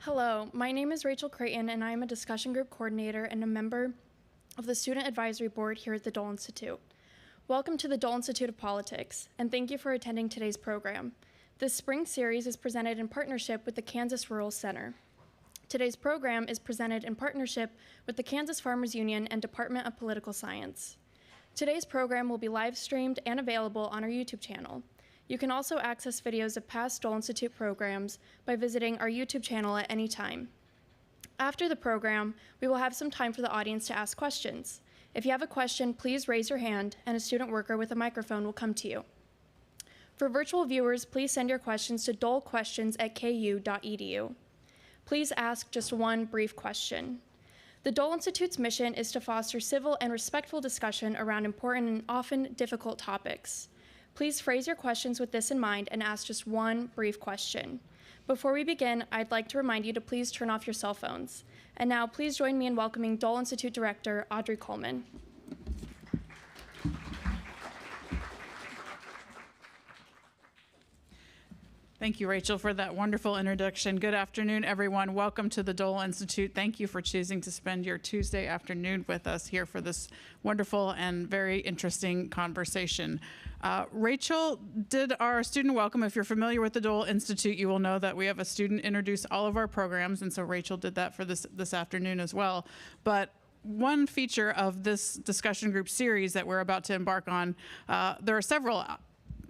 Hello, my name is Rachel Creighton, and I am a discussion group coordinator and a member of the Student Advisory Board here at the Dole Institute. Welcome to the Dole Institute of Politics, and thank you for attending today's program. This spring series is presented in partnership with the Kansas Rural Center. Today's program is presented in partnership with the Kansas Farmers Union and Department of Political Science. Today's program will be live streamed and available on our YouTube channel. You can also access videos of past Dole Institute programs by visiting our YouTube channel at any time. After the program, we will have some time for the audience to ask questions. If you have a question, please raise your hand and a student worker with a microphone will come to you. For virtual viewers, please send your questions to dolequestions@ku.edu. Please ask just one brief question. The Dole Institute's mission is to foster civil and respectful discussion around important and often difficult topics. Please phrase your questions with this in mind and ask just one brief question. Before we begin, I'd like to remind you to please turn off your cell phones. And now, please join me in welcoming Dole Institute Director Audrey Coleman. Thank you, Rachel, for that wonderful introduction. Good afternoon, everyone. Welcome to the Dole Institute. Thank you for choosing to spend your Tuesday afternoon with us here for this wonderful and very interesting conversation. Rachel did our student welcome. If you're familiar with the Dole Institute, you will know that we have a student introduce all of our programs, and so Rachel did that for this afternoon as well. But one feature of this discussion group series that we're about to embark on, there are several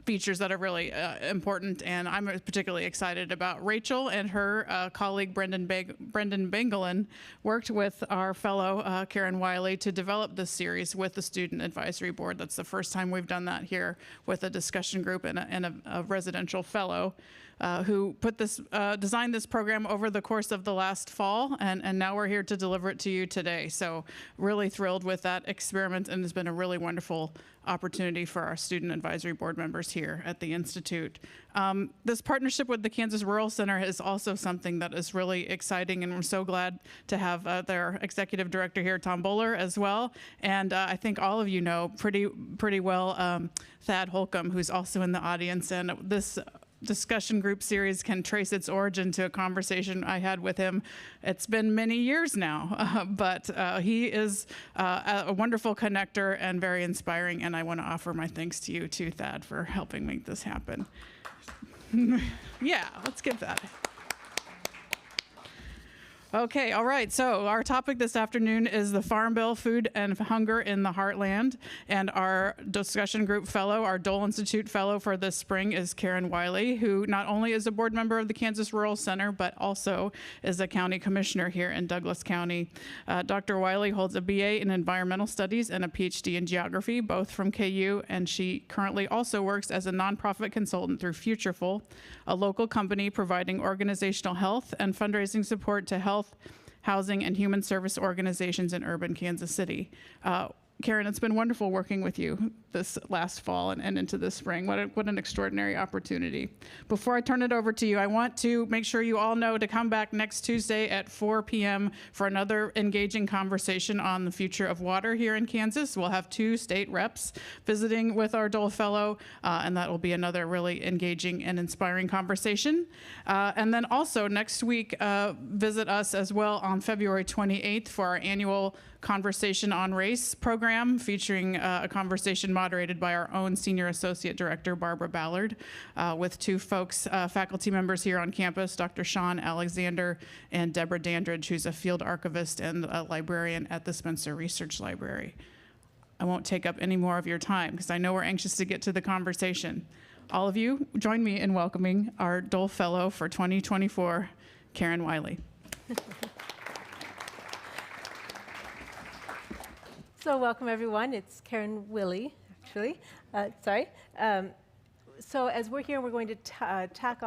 features that are really important, and I'm particularly excited about. Rachel and her colleague Brendan Bengelin worked with our fellow Karen Willey to develop this series with the Student Advisory Board. That's the first time we've done that here with a discussion group and a residential fellow who designed this program over the course of the last fall, and now we're here to deliver it to you today. So really thrilled with that experiment, and it's been a really wonderful opportunity for our Student Advisory Board members here at the Institute. This partnership with the Kansas Rural Center is also something that is really exciting, and we're so glad to have their executive director here, Tom Bowler, as well. And I think all of you know pretty well Thad Holcomb, who's also in the audience, and this discussion group series can trace its origin to a conversation I had with him. It's been many years now, but he is a wonderful connector and very inspiring, and I want to offer my thanks to you too, Thad, for helping make this happen. Yeah, let's give that. Okay, all right, so our topic this afternoon is the Farm Bill, Food and Hunger in the Heartland, and our discussion group fellow, our Dole Institute fellow for this spring is Karen Willey, who not only is a board member of the Kansas Rural Center, but also is a county commissioner here in Douglas County. Dr. Willey holds a BA in Environmental Studies and a PhD in Geography, both from KU, and she currently also works as a nonprofit consultant through Futureful, a local company providing organizational health and fundraising support to health, housing, and human service organizations in urban Kansas City. Karen, it's been wonderful working with you this last fall and into this spring. What an extraordinary opportunity. Before I turn it over to you, I want to make sure you all know to come back next Tuesday at 4 p.m. for another engaging conversation on the future of water here in Kansas. We'll have 2 state reps visiting with our Dole Fellow, and that will be another really engaging and inspiring conversation. And then also next week, visit us as well on February 28th for our annual Conversation on Race program, featuring a conversation moderated by our own Senior Associate Director, Barbara Ballard, with 2 folks, faculty members here on campus, Dr. Sean Alexander and Deborah Dandridge, who's a field archivist and a librarian at the Spencer Research Library. I won't take up any more of your time because I know we're anxious to get to the conversation. All of you, join me in welcoming our Dole Fellow for 2024, Karen Willey. So welcome, everyone. It's Karen Willey, actually. So as we're here, we're going to kick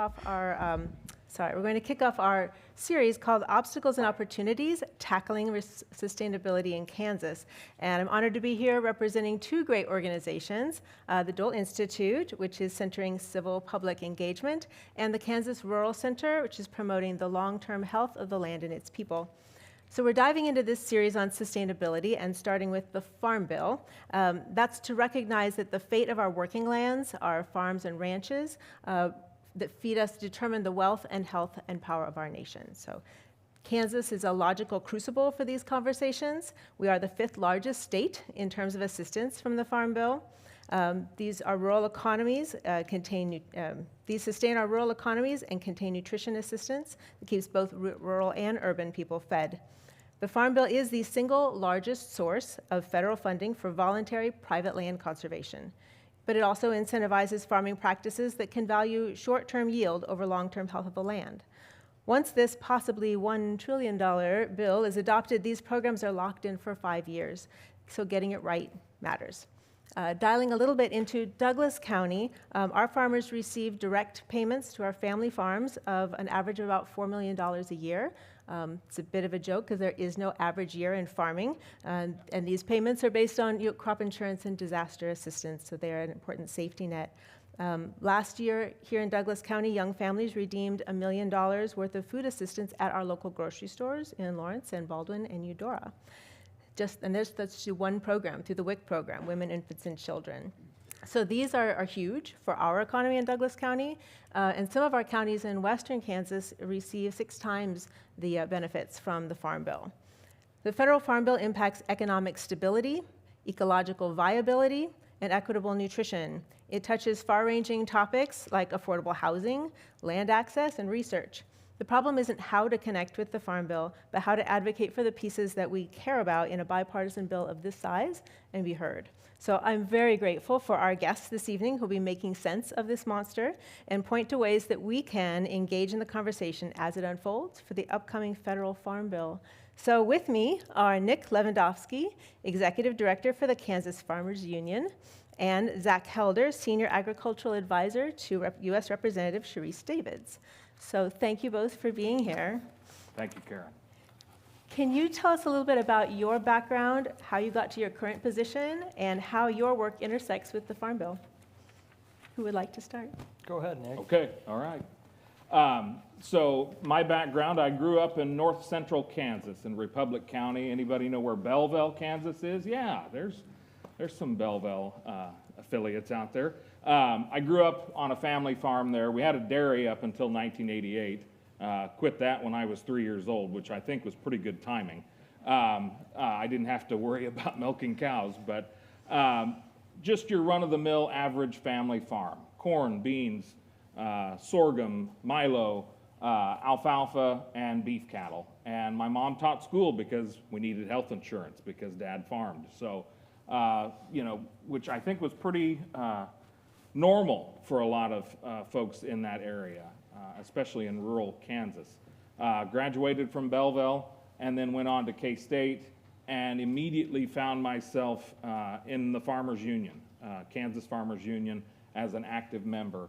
off our series called Obstacles and Opportunities, Tackling Sustainability in Kansas. And I'm honored to be here representing 2 great organizations, the Dole Institute, which is centering civil public engagement, and the Kansas Rural Center, which is promoting the long-term health of the land and its people. So we're diving into this series on sustainability and starting with the Farm Bill. That's to recognize that the fate of our working lands, our farms and ranches, that feed us determine the wealth and health and power of our nation. So Kansas is a logical crucible for these conversations. We are the 5th largest state in terms of assistance from the Farm Bill. These are rural economies, these sustain our rural economies and contain nutrition assistance that keeps both rural and urban people fed. The Farm Bill is the single largest source of federal funding for voluntary private land conservation, but it also incentivizes farming practices that can value short-term yield over long-term health of the land. Once this possibly $1 trillion bill is adopted, these programs are locked in for 5 years, so getting it right matters. Dialing a little bit into Douglas County, our farmers receive direct payments to our family farms of an average of about $4 million a year. It's a bit of a joke because there is no average year in farming, and these payments are based on crop insurance and disaster assistance, so they are an important safety net. Last year, here in Douglas County, young families redeemed $1 million worth of food assistance at our local grocery stores in Lawrence and Baldwin and Eudora. That's one program, through the WIC program, Women, Infants, and Children. So these are huge for our economy in Douglas County, and some of our counties in western Kansas receive 6 times the benefits from the Farm Bill. The federal Farm Bill impacts economic stability, ecological viability, and equitable nutrition. It touches far-ranging topics like affordable housing, land access, and research. The problem isn't how to connect with the Farm Bill, but how to advocate for the pieces that we care about in a bipartisan bill of this size and be heard. So I'm very grateful for our guests this evening who will be making sense of this monster and point to ways that we can engage in the conversation as it unfolds for the upcoming federal Farm Bill. So with me are Nick Levendofsky, Executive Director for the Kansas Farmers Union, and Zach Helder, Senior Agricultural Advisor to U.S. Representative Sharice Davids. So thank you both for being here. Thank you, Karen. Can you tell us a little bit about your background, how you got to your current position, and how your work intersects with the Farm Bill? Who would like to start? Go ahead, Nick. Okay, all right. So my background, I grew up in north central Kansas in Republic County. Anybody know where Belleville, Kansas is? Yeah, there's some Belleville affiliates out there. I grew up on a family farm there. We had a dairy up until 1988. Quit that when I was 3 years old, which I think was pretty good timing. I didn't have to worry about milking cows, but just your run-of-the-mill average family farm. Corn, beans, sorghum, milo, alfalfa, and beef cattle. And my mom taught school because we needed health insurance because Dad farmed. So, which I think was pretty normal for a lot of folks in that area, especially in rural Kansas. Graduated from Belleville and then went on to K-State and immediately found myself in the Farmers Union, Kansas Farmers Union, as an active member.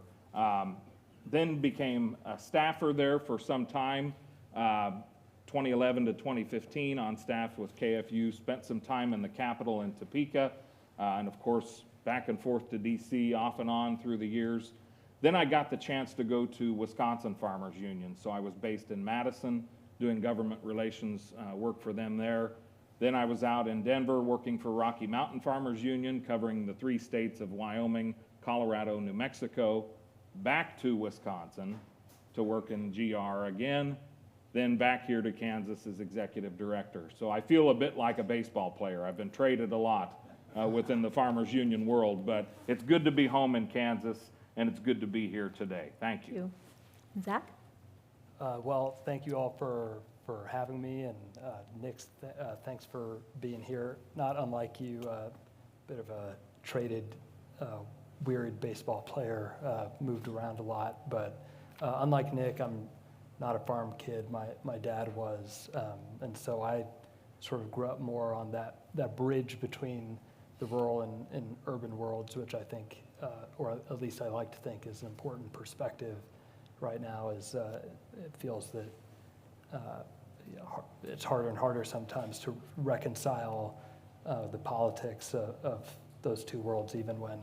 Then became a staffer there for some time, 2011 to 2015 on staff with KFU, spent some time in the Capitol in Topeka, and of course back and forth to D.C. off and on through the years. Then I got the chance to go to Wisconsin Farmers Union, so I was based in Madison doing government relations work for them there. Then I was out in Denver working for Rocky Mountain Farmers Union, covering the 3 states of Wyoming, Colorado, New Mexico, back to Wisconsin to work in GR again, then back here to Kansas as executive director. So I feel a bit like a baseball player. I've been traded a lot within the Farmers Union world, but it's good to be home in Kansas, and it's good to be here today. Thank you. Zach? Well, thank you all for having me, and Nick, thanks for being here. Not unlike you, a bit of a traded, weird baseball player, moved around a lot, but unlike Nick, I'm not a farm kid. My dad was, and so I sort of grew up more on that bridge between the rural and urban worlds, which I think, or at least I like to think, is an important perspective right now, as it feels that it's harder and harder sometimes to reconcile the politics of those two worlds, even when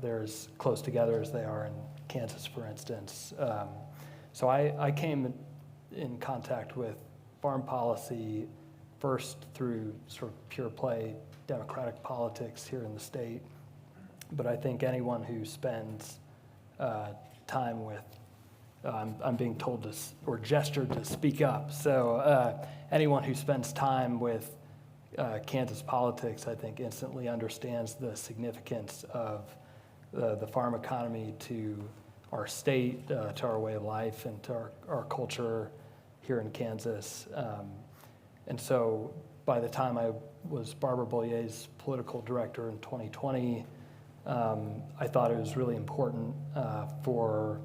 they're as close together as they are in Kansas, for instance. So I came in contact with farm policy first through sort of pure play democratic politics here in the state. But I think anyone who spends time with, I'm being told to, or gestured to speak up. So anyone who spends time with Kansas politics, I think, instantly understands the significance of the farm economy to our state, to our way of life, and to our culture here in Kansas. And so by the time I was Barbara Bollier's political director in 2020, I thought it was really important for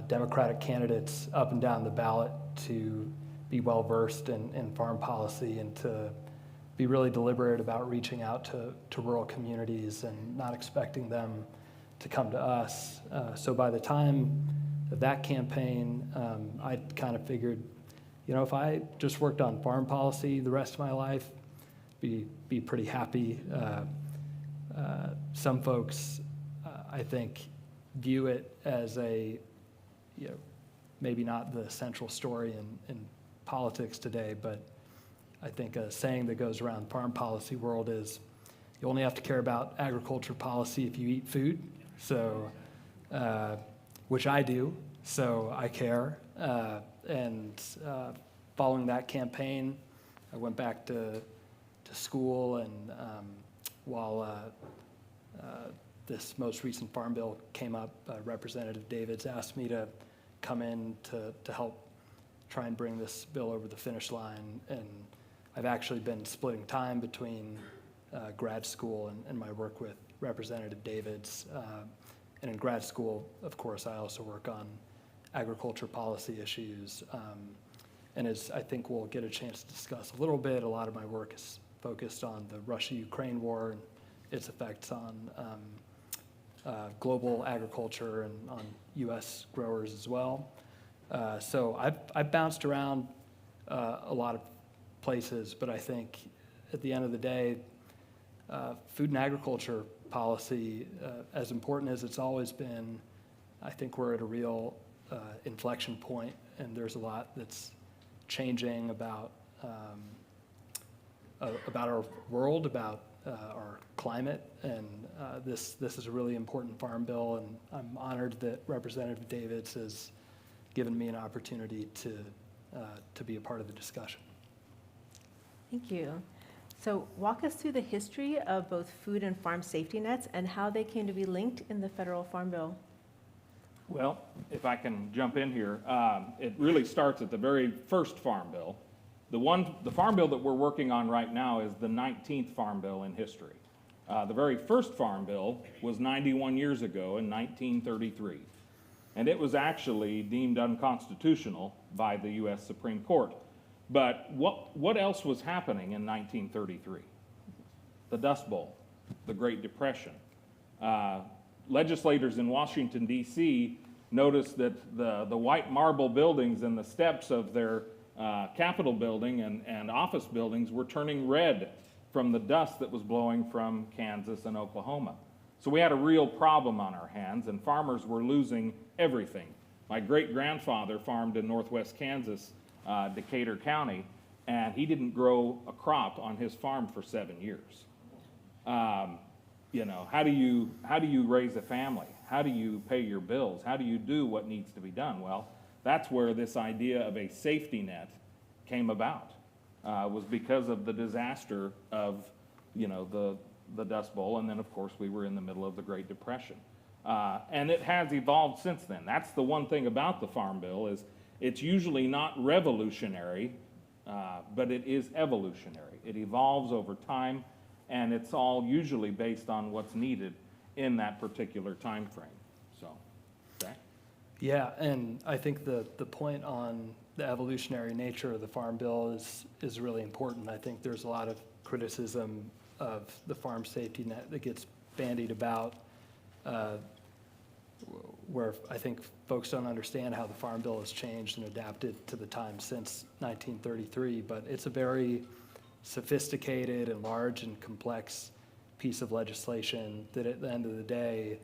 Democratic candidates up and down the ballot to be well-versed in farm policy and to be really deliberate about reaching out to rural communities and not expecting them to come to us. So by the time of that campaign, I kind of figured, if I just worked on farm policy the rest of my life, be pretty happy. Some folks, I think, view it as a, maybe not the central story in politics today, but I think a saying that goes around the farm policy world is you only have to care about agriculture policy if you eat food. So, which I do, so I care. And following that campaign, I went back to school, and while this most recent farm bill came up, Representative Davids asked me to come in to help try and bring this bill over the finish line. And I've actually been splitting time between grad school and my work with Representative Davids. And in grad school, of course, I also work on agriculture policy issues. And as I think we'll get a chance to discuss a little bit, a lot of my work is focused on the Russia-Ukraine war and its effects on global agriculture and on U.S. growers as well. So I've bounced around a lot of places, but I think at the end of the day, food and agriculture policy, as important as it's always been, I think we're at a real inflection point, and there's a lot that's changing about our world, about our climate, and this is a really important farm bill, and I'm honored that Representative Davids has given me an opportunity to be a part of the discussion. Thank you. So walk us through the history of both food and farm safety nets and how they came to be linked in the federal farm bill. Well, if I can jump in here, it really starts at the very first farm bill. The farm bill that we're working on right now is the 19th farm bill in history. The very first farm bill was 91 years ago in 1933, and it was actually deemed unconstitutional by the U.S. Supreme Court. But what else was happening in 1933? The Dust Bowl, the Great Depression. Legislators in Washington, D.C. noticed that the white marble buildings and the steps of their Capitol building and office buildings were turning red from the dust that was blowing from Kansas and Oklahoma. So we had a real problem on our hands, and farmers were losing everything. My great-grandfather farmed in northwest Kansas, Decatur County, and he didn't grow a crop on his farm for 7 years. How do you raise a family? How do you pay your bills? How do you do what needs to be done? Well, that's where this idea of a safety net came about, was because of the disaster of, the Dust Bowl, and then, of course, we were in the middle of the Great Depression. And it has evolved since then. That's the one thing about the Farm Bill is it's usually not revolutionary, but it is evolutionary. It evolves over time, and it's all usually based on what's needed in that particular time frame. So, Zach? Yeah, and I think the point on the evolutionary nature of the Farm Bill is really important. I think there's a lot of criticism of the farm safety net that gets bandied about, where I think folks don't understand how the Farm Bill has changed and adapted to the times since 1933, but it's a very sophisticated and large and complex piece of legislation that at the end of the day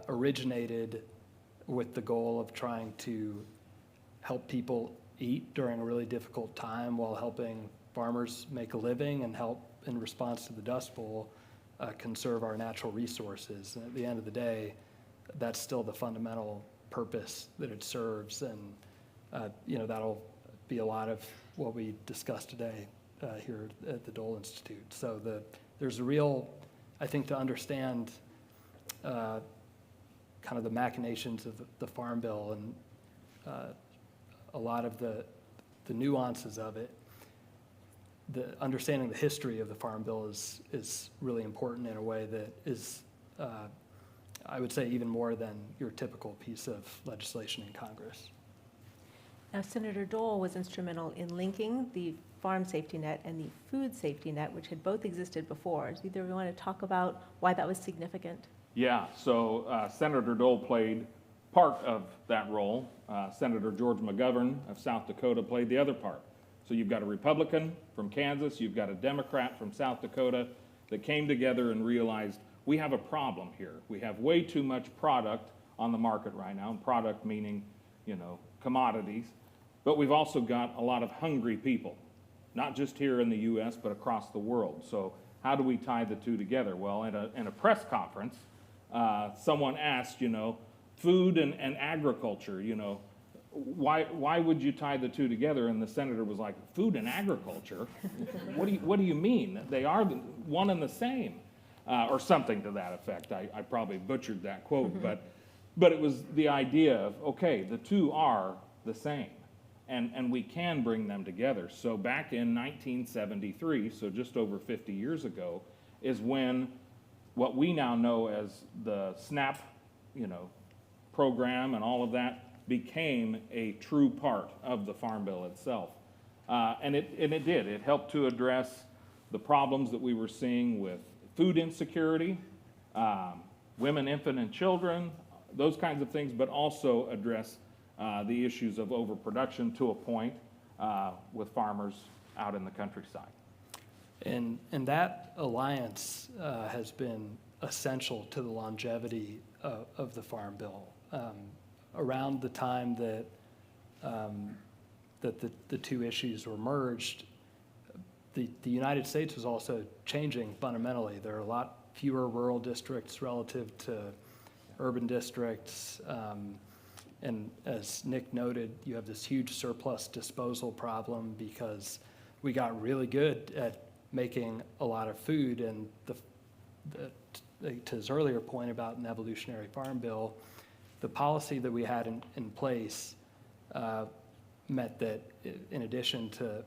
originated with the goal of trying to help people eat during a really difficult time while helping farmers make a living and help, in response to the Dust Bowl, conserve our natural resources. And at the end of the day, that's still the fundamental purpose that it serves. And, that'll be a lot of what we discussed today here at the Dole Institute. So there's a real, I think, to understand kind of the machinations of the Farm Bill and a lot of the nuances of it, the understanding the history of the Farm Bill is really important in a way that is, I would say, even more than your typical piece of legislation in Congress. Now, Senator Dole was instrumental in linking the farm safety net and the food safety net, which had both existed before. Does either of you want to talk about why that was significant? Yeah, so Senator Dole played part of that role. Senator George McGovern of South Dakota played the other part. So you've got a Republican from Kansas, you've got a Democrat from South Dakota that came together and realized we have a problem here. We have way too much product on the market right now, and product meaning, commodities. But we've also got a lot of hungry people, not just here in the U.S., but across the world. So how do we tie the two together? Well, in a press conference, someone asked, food and agriculture, why would you tie the two together? And the senator was like, food and agriculture? What do you mean? They are one and the same, or something to that effect. I probably butchered that quote, but it was the idea of, okay, the two are the same. And we can bring them together. So back in 1973, so just over 50 years ago, is when what we now know as the SNAP, program and all of that became a true part of the Farm Bill itself. And it did. It helped to address the problems that we were seeing with food insecurity, women, infant, and children, those kinds of things, but also address the issues of overproduction to a point with farmers out in the countryside. And that alliance has been essential to the longevity of the Farm Bill. Around the time that the two issues were merged, the United States was also changing fundamentally. There are a lot fewer rural districts relative to urban districts. And as Nick noted, you have this huge surplus disposal problem because we got really good at making a lot of food. And to his earlier point about an evolutionary Farm Bill, the policy that we had in place meant that in addition to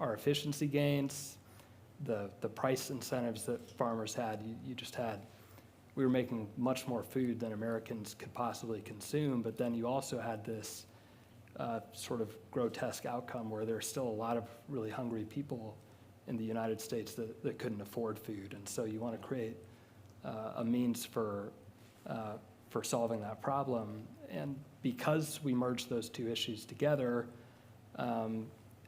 our efficiency gains, the price incentives that farmers had, we were making much more food than Americans could possibly consume, but then you also had this sort of grotesque outcome where there's still a lot of really hungry people in the United States that couldn't afford food. And so you want to create a means for solving that problem. And because we merged those two issues together,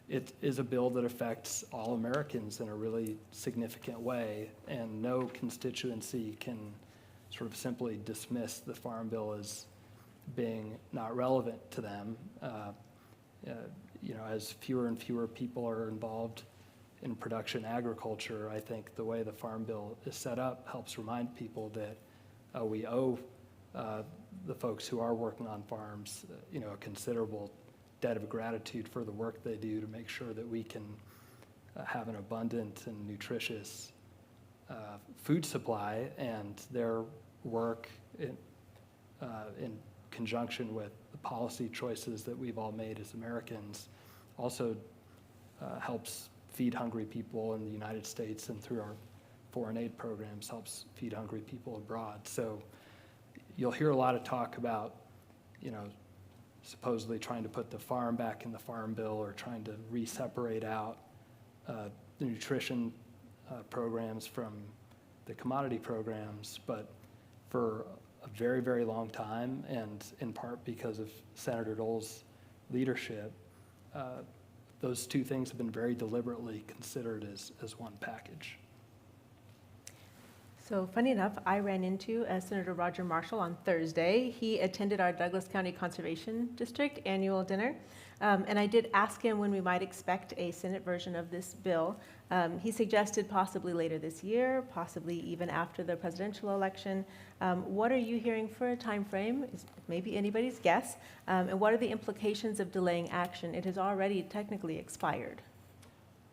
it is a bill that affects all Americans in a really significant way, and no constituency can sort of simply dismiss the Farm Bill as being not relevant to them. As fewer and fewer people are involved in production agriculture, I think the way the Farm Bill is set up helps remind people that we owe the folks who are working on farms, a considerable debt of gratitude for the work they do to make sure that we can have an abundant and nutritious food supply, and their work in conjunction with the policy choices that we've all made as Americans also helps feed hungry people in the United States, and through our foreign aid programs helps feed hungry people abroad. So you'll hear a lot of talk about, supposedly trying to put the farm back in the Farm Bill or trying to re-separate out the nutrition programs from the commodity programs, but for a very, very long time, and in part because of Senator Dole's leadership, those two things have been very deliberately considered as one package. So funny enough, I ran into Senator Roger Marshall on Thursday. He attended our Douglas County Conservation District annual dinner. And I did ask him when we might expect a Senate version of this bill. He suggested possibly later this year, possibly even after the presidential election. What are you hearing for a time frame? Is maybe anybody's guess. And what are the implications of delaying action? It has already technically expired.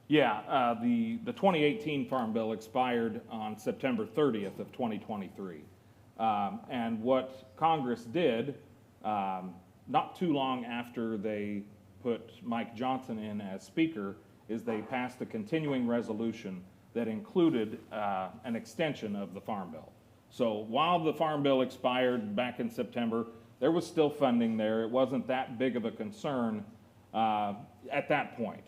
Yeah, the 2018 Farm Bill expired on September 30th of 2023. And what Congress did, not too long after they put Mike Johnson in as Speaker, is they passed a continuing resolution that included an extension of the Farm Bill. So while the Farm Bill expired back in September, there was still funding there. It wasn't that big of a concern at that point.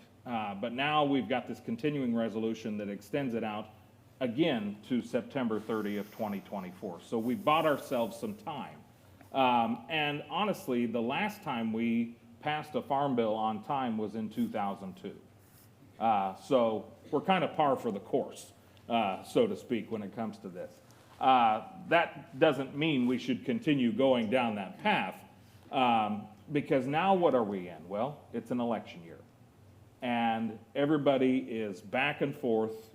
But now we've got this continuing resolution that extends it out again to September 30 of 2024. So we bought ourselves some time. And honestly, the last time we passed a farm bill on time was in 2002. So we're kind of par for the course, so to speak, when it comes to this. That doesn't mean we should continue going down that path, because now what are we in? Well, it's an election year. And everybody is back and forth,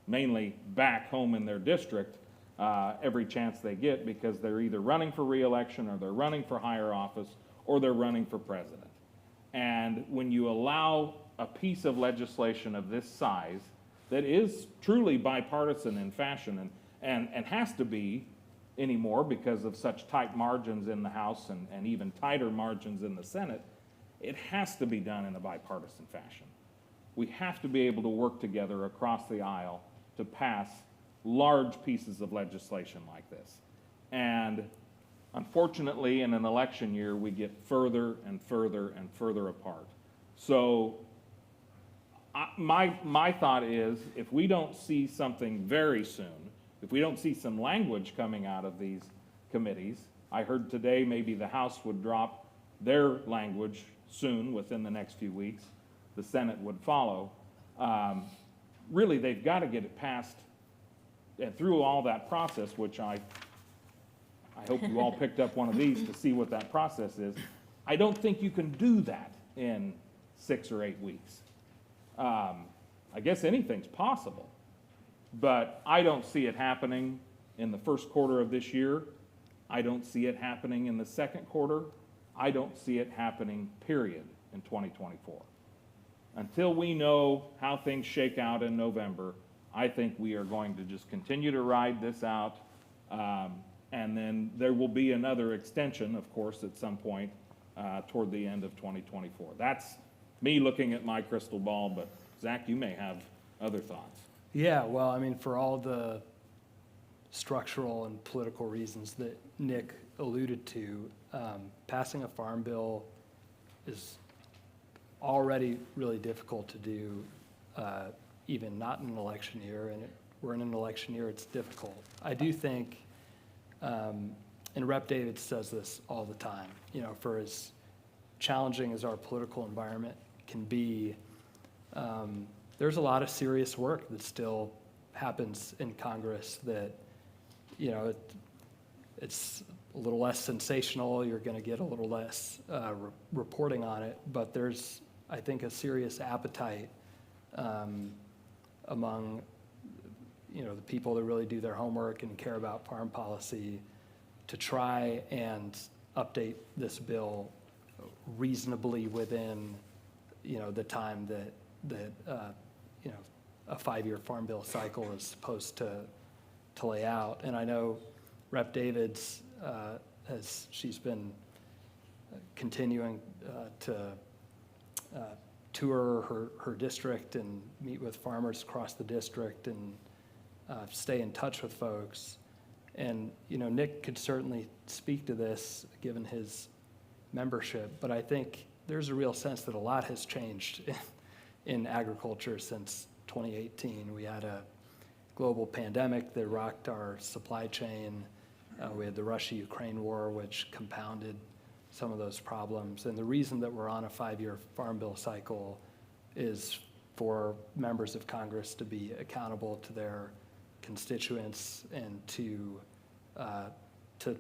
mainly back home in their district every chance they get, because they're either running for re-election or they're running for higher office or they're running for president. And when you allow a piece of legislation of this size that is truly bipartisan in fashion and has to be anymore because of such tight margins in the House and even tighter margins in the Senate, it has to be done in a bipartisan fashion. We have to be able to work together across the aisle to pass large pieces of legislation like this. And unfortunately, in an election year, we get further and further and further apart. So my thought is, if we don't see something very soon, if we don't see some language coming out of these committees, I heard today maybe the House would drop their language soon, within the next few weeks, the Senate would follow. Really, they've got to get it passed and through all that process, which I hope you all picked up one of these to see what that process is. I don't think you can do that in 6 or 8 weeks. I guess anything's possible, but I don't see it happening in the first quarter of this year. I don't see it happening in the second quarter. I don't see it happening, period, in 2024. Until we know how things shake out in November, I think we are going to just continue to ride this out, and then there will be another extension, of course, at some point toward the end of 2024. That's me looking at my crystal ball, but Zach, you may have other thoughts. Yeah, well, I mean, for all the structural and political reasons that Nick alluded to, passing a farm bill is already really difficult to do, even not in an election year, and we're in an election year, it's difficult. I do think, and Rep. Davids says this all the time, for as challenging as our political environment can be, there's a lot of serious work that still happens in Congress that, it's a little less sensational, you're going to get a little less reporting on it, but there's, I think, a serious appetite among the people that really do their homework and care about farm policy to try and update this bill reasonably within the time that a 5-year farm bill cycle is supposed to lay out. And I know Rep. Davids, as she's been continuing to tour her district and meet with farmers across the district and stay in touch with folks. And, Nick could certainly speak to this given his membership, but I think there's a real sense that a lot has changed in agriculture since 2018. We had a global pandemic that rocked our supply chain. We had the Russia-Ukraine war, which compounded some of those problems. And the reason that we're on a 5-year farm bill cycle is for members of Congress to be accountable to their constituents and to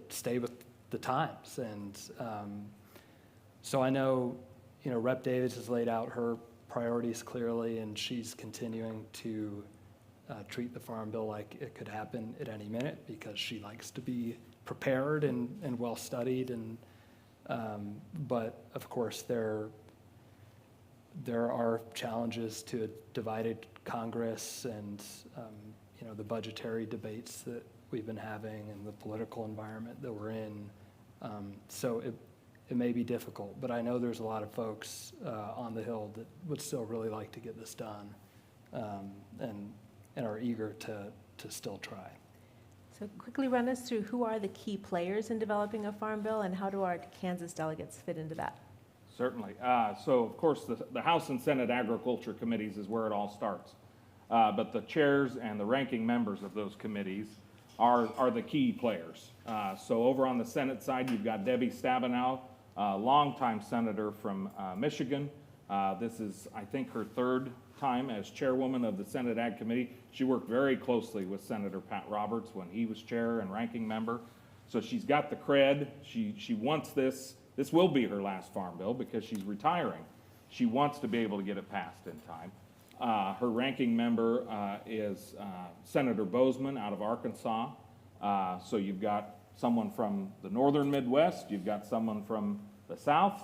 stay with the times. And so I know, Rep. Davids has laid out her priorities clearly, and she's continuing to treat the Farm Bill like it could happen at any minute because she likes to be prepared and well-studied. And but of course, there are challenges to a divided Congress and the budgetary debates that we've been having and the political environment that we're in. So it may be difficult, but I know there's a lot of folks on the Hill that would still really like to get this done and are eager to still try. So quickly run us through who are the key players in developing a farm bill, and how do our Kansas delegates fit into that? Certainly. So, of course, the House and Senate Agriculture Committees is where it all starts. But the chairs and the ranking members of those committees are the key players. So over on the Senate side, you've got Debbie Stabenow, a longtime senator from Michigan. This is, I think, her third time as chairwoman of the Senate Ag Committee. She worked very closely with Senator Pat Roberts when he was chair and ranking member. So she's got the cred. She wants this. This will be her last farm bill because she's retiring. She wants to be able to get it passed in time. Her ranking member is Senator Bozeman out of Arkansas. So you've got someone from the northern Midwest. You've got someone from the South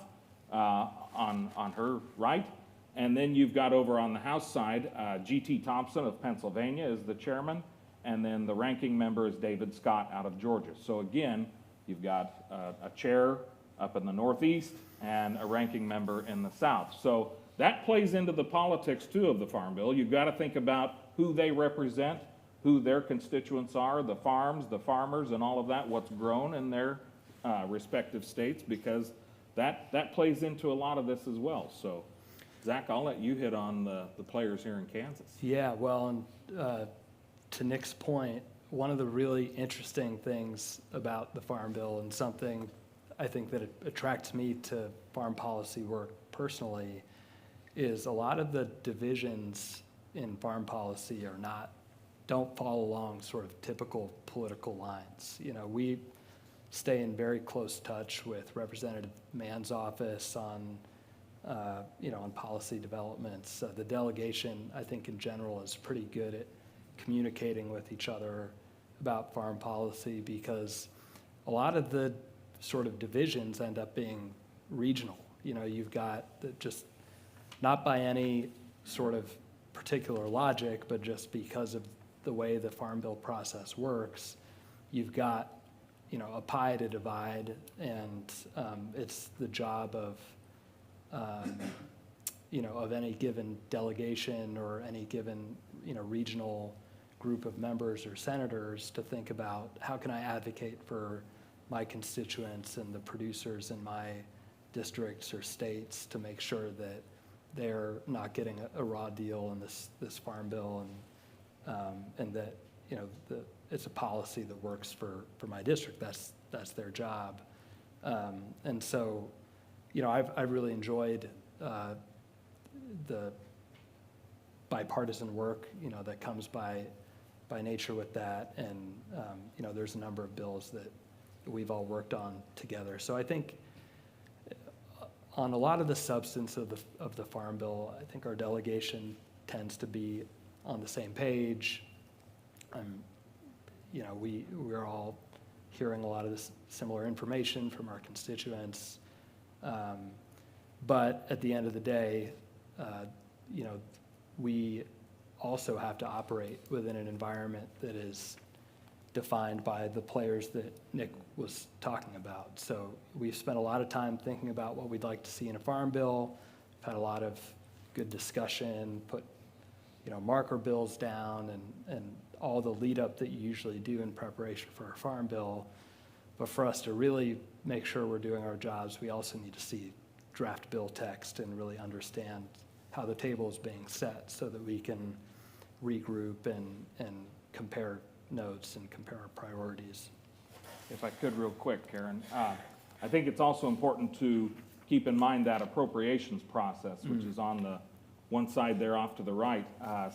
on her right. And then you've got over on the House side, G.T. Thompson of Pennsylvania is the chairman. And then the ranking member is David Scott out of Georgia. So again, you've got a chair up in the Northeast and a ranking member in the South. So that plays into the politics, too, of the Farm Bill. You've got to think about who they represent, who their constituents are, the farms, the farmers, and all of that, what's grown in their respective states, because that plays into a lot of this as well. So, Zach, I'll let you hit on the players here in Kansas. Yeah, well, and to Nick's point, one of the really interesting things about the Farm Bill, and something I think that it attracts me to farm policy work personally, is a lot of the divisions in farm policy don't follow along sort of typical political lines. We stay in very close touch with Representative Mann's office on policy developments. The delegation, I think in general, is pretty good at communicating with each other about farm policy, because a lot of the sort of divisions end up being regional. You've got just not by any sort of particular logic, but just because of the way the Farm Bill process works, you've got, a pie to divide, and it's the job of any given delegation or any given, regional group of members or senators to think about, how can I advocate for my constituents and the producers in my districts or states to make sure that they're not getting a raw deal in this Farm Bill, and that it's a policy that works for my district. That's their job, and so I've really enjoyed the bipartisan work that comes by nature with that, and there's a number of bills that we've all worked on together. So I think on a lot of the substance of the Farm Bill, I think our delegation tends to be on the same page. We're all hearing a lot of this similar information from our constituents. But at the end of the day, we also have to operate within an environment that is defined by the players that Nick was talking about. So we've spent a lot of time thinking about what we'd like to see in a Farm Bill. We've had a lot of good discussion, put marker bills down, and all the lead up that you usually do in preparation for a Farm Bill. But for us to really make sure we're doing our jobs, we also need to see draft bill text and really understand how the table is being set, so that we can regroup and compare notes and compare our priorities. If I could real quick, Karen, I think it's also important to keep in mind that appropriations process, which is on one side there off to the right,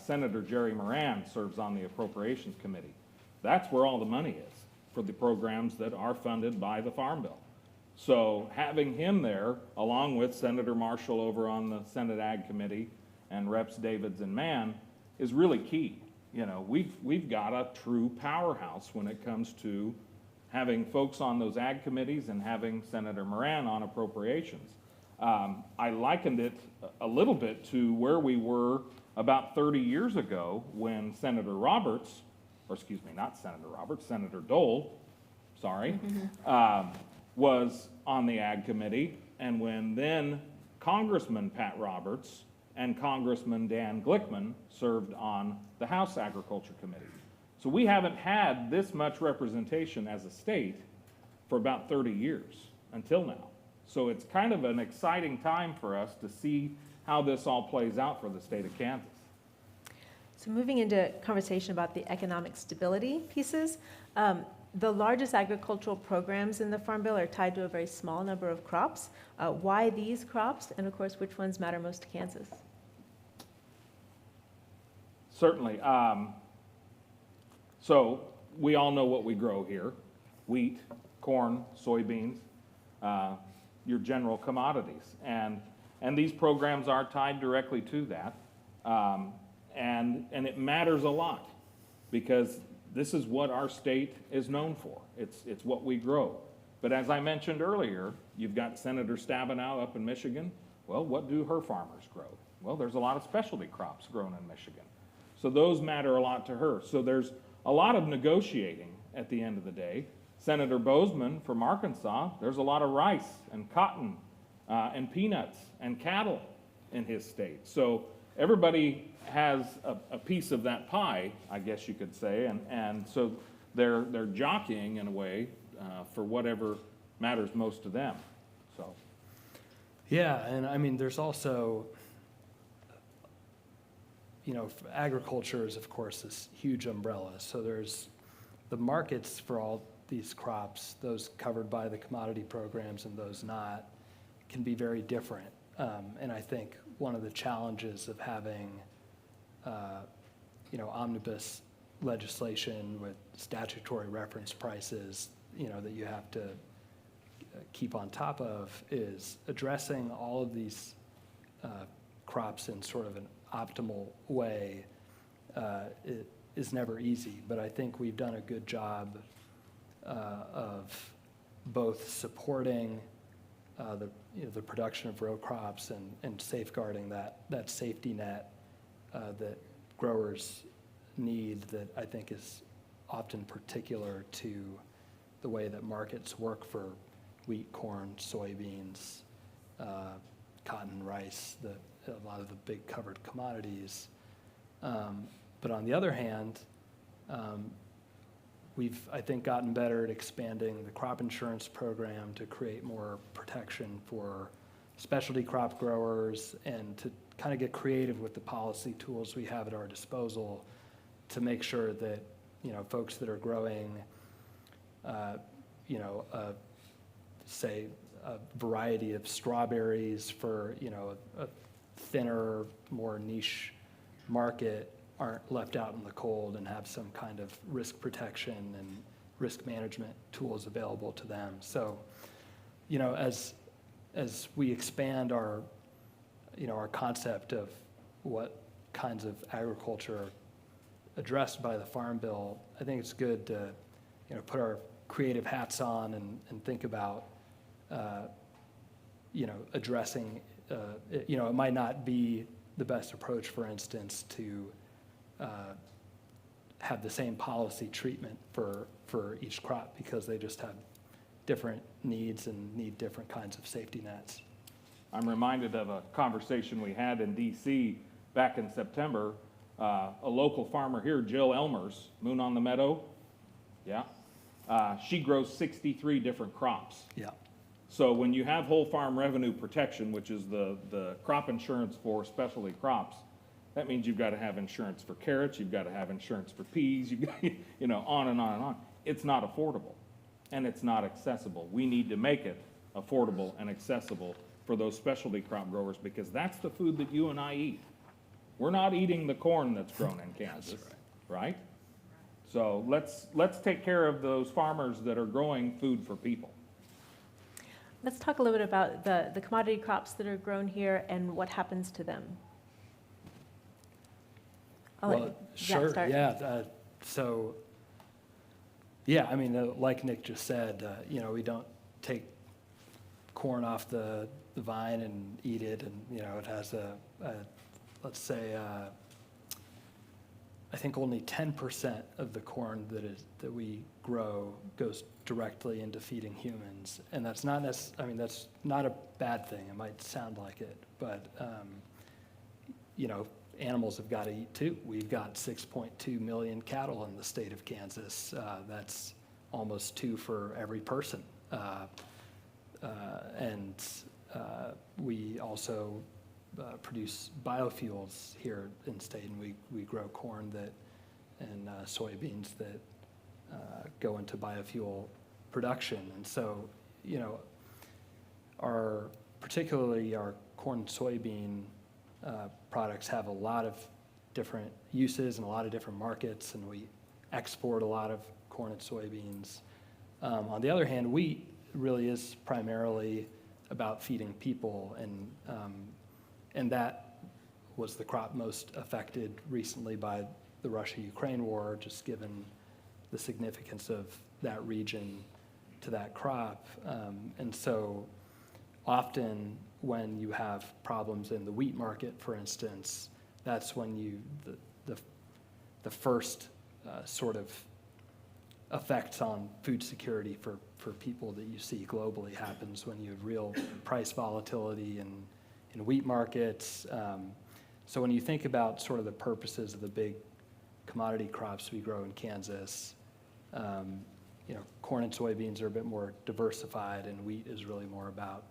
Senator Jerry Moran serves on the Appropriations Committee. That's where all the money is for the programs that are funded by the Farm Bill. So having him there, along with Senator Marshall over on the Senate Ag Committee and Reps Davids and Mann, is really key. You know, we've got a true powerhouse when it comes to having folks on those ag committees and having Senator Moran on appropriations. I likened it a little bit to where we were about 30 years ago when Senator Roberts, or excuse me, not Senator Roberts, Senator Dole, sorry, was on the Ag Committee, and when then Congressman Pat Roberts and Congressman Dan Glickman served on the House Agriculture Committee. So we haven't had this much representation as a state for about 30 years until now. So it's kind of an exciting time for us to see how this all plays out for the state of Kansas. So moving into conversation about the economic stability pieces, the largest agricultural programs in the Farm Bill are tied to a very small number of crops. Why these crops, and of course, which ones matter most to Kansas? Certainly. So we all know what we grow here: wheat, corn, soybeans, your general commodities. And these programs are tied directly to that. And it matters a lot because this is what our state is known for. It's what we grow. But as I mentioned earlier, you've got Senator Stabenow up in Michigan. Well, what do her farmers grow? Well, there's a lot of specialty crops grown in Michigan. So those matter a lot to her. So there's a lot of negotiating at the end of the day. Senator Bozeman from Arkansas, there's a lot of rice and cotton and peanuts and cattle in his state. So everybody has a piece of that pie, I guess you could say, and so they're jockeying in a way for whatever matters most to them. So, yeah, and I mean, there's also, you know, agriculture is of course this huge umbrella. So there's the markets for all these crops, those covered by the commodity programs and those not, can be very different. And I think one of the challenges of having you know, omnibus legislation with statutory reference prices, you know, that you have to keep on top of is addressing all of these crops in sort of an optimal way. It is never easy, but I think we've done a good job of both supporting the production of row crops and safeguarding that safety net that growers need, that I think is often particular to the way that markets work for wheat, corn, soybeans, cotton, rice, a lot of the big covered commodities. But on the other hand, we've, I think, gotten better at expanding the crop insurance program to create more protection for specialty crop growers and to kind of get creative with the policy tools we have at our disposal to make sure that, you know, folks that are growing, you know, say a variety of strawberries for, you know, a thinner, more niche market aren't left out in the cold and have some kind of risk protection and risk management tools available to them. So, you know, as we expand our, you know, our concept of what kinds of agriculture are addressed by the Farm Bill, I think it's good to, you know, put our creative hats on and think about, you know, addressing, you know, it might not be the best approach, for instance, to have the same policy treatment for each crop because they just have different needs and need different kinds of safety nets. I'm reminded of a conversation we had in D.C. back in September. A local farmer here, Jill Elmers, Moon on the Meadow, yeah, she grows 63 different crops. Yeah. So when you have whole farm revenue protection, which is the crop insurance for specialty crops, that means you've got to have insurance for carrots, you've got to have insurance for peas, you've got, you know, on and on and on. It's not affordable and it's not accessible. We need to make it affordable and accessible for those specialty crop growers because that's the food that you and I eat. We're not eating the corn that's grown in Kansas, right? So let's take care of those farmers that are growing food for people. Let's talk a little bit about the commodity crops that are grown here and what happens to them. Well, sure, yeah. So, yeah, I mean, like Nick just said, we don't take corn off the vine and eat it, and, it has let's say, I think only 10% of the corn that we grow goes directly into feeding humans, and that's not that's not a bad thing. It might sound like it, but animals have got to eat too. We've got 6.2 million cattle in the state of Kansas. That's almost 2 for every person, and we also produce biofuels here in state, and we grow corn and soybeans that go into biofuel production. And so, particularly our corn and soybean products have a lot of different uses and a lot of different markets, and we export a lot of corn and soybeans. On the other hand, wheat really is primarily about feeding people, and that was the crop most affected recently by the Russia-Ukraine war, just given the significance of that region to that crop. And so often when you have problems in the wheat market, for instance, that's when the first sort of effects on food security for people that you see globally happens when you have real price volatility in wheat markets. So when you think about sort of the purposes of the big commodity crops we grow in Kansas, corn and soybeans are a bit more diversified, and wheat is really more about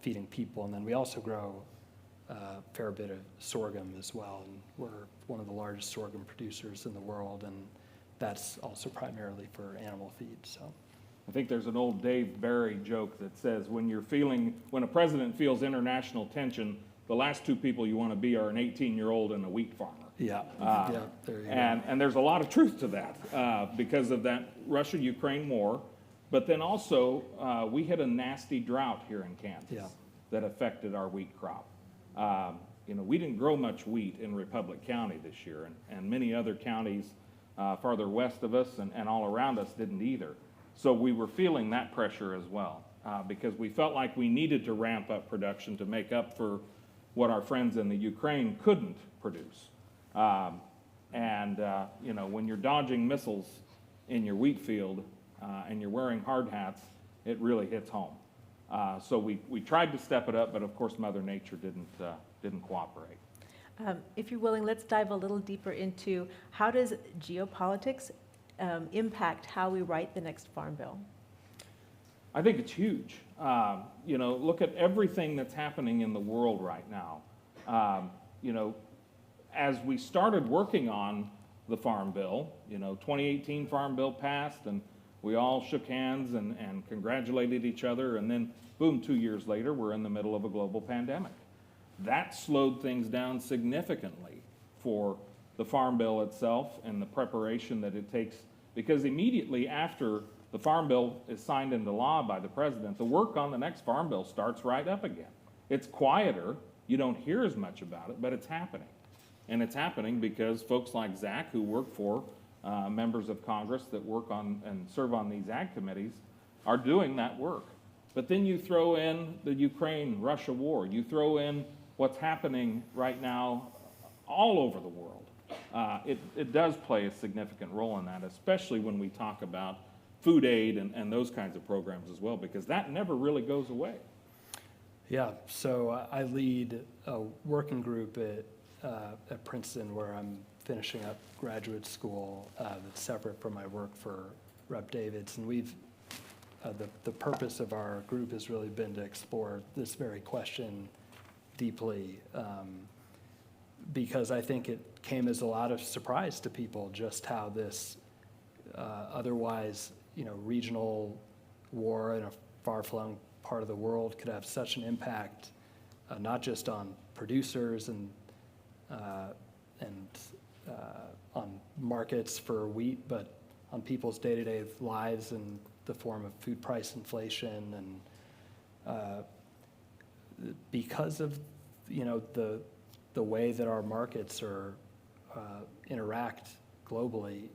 feeding people. And then we also grow a fair bit of sorghum as well, and we're one of the largest sorghum producers in the world, and that's also primarily for animal feed. So I think there's an old Dave Barry joke that says when a president feels international tension, the last 2 people you want to be are an 18-year-old and a wheat farmer. Yeah, there you go. And there's a lot of truth to that because of that Russia-Ukraine war. But then also, we had a nasty drought here in Kansas that affected our wheat crop. We didn't grow much wheat in Republic County this year, and many other counties farther west of us and all around us didn't either. So we were feeling that pressure as well because we felt like we needed to ramp up production to make up for what our friends in the Ukraine couldn't produce. When you're dodging missiles in your wheat field and you're wearing hard hats, it really hits home. So we tried to step it up, but of course Mother Nature didn't cooperate. If you're willing, let's dive a little deeper into how does geopolitics impact how we write the next farm bill? I think it's huge. Look at everything that's happening in the world right now. As we started working on the Farm Bill, 2018 Farm Bill passed, and we all shook hands and congratulated each other, and then, boom, 2 years later, we're in the middle of a global pandemic. That slowed things down significantly for the Farm Bill itself and the preparation that it takes, because immediately after the Farm Bill is signed into law by the president, the work on the next Farm Bill starts right up again. It's quieter, you don't hear as much about it, but it's happening. And it's happening because folks like Zach, who work for members of Congress that work on and serve on these ag committees, are doing that work. But then you throw in the Ukraine-Russia war, you throw in what's happening right now all over the world. It does play a significant role in that, especially when we talk about food aid and those kinds of programs as well, because that never really goes away. Yeah, so I lead a working group at Princeton where I'm finishing up graduate school that's separate from my work for Rep. Davids, and we've the purpose of our group has really been to explore this very question deeply, because I think it came as a lot of surprise to people just how this otherwise, regional war in a far-flung part of the world could have such an impact, not just on producers and and on markets for wheat, but on people's day-to-day lives in the form of food price inflation. And because of the way that our markets are interact globally,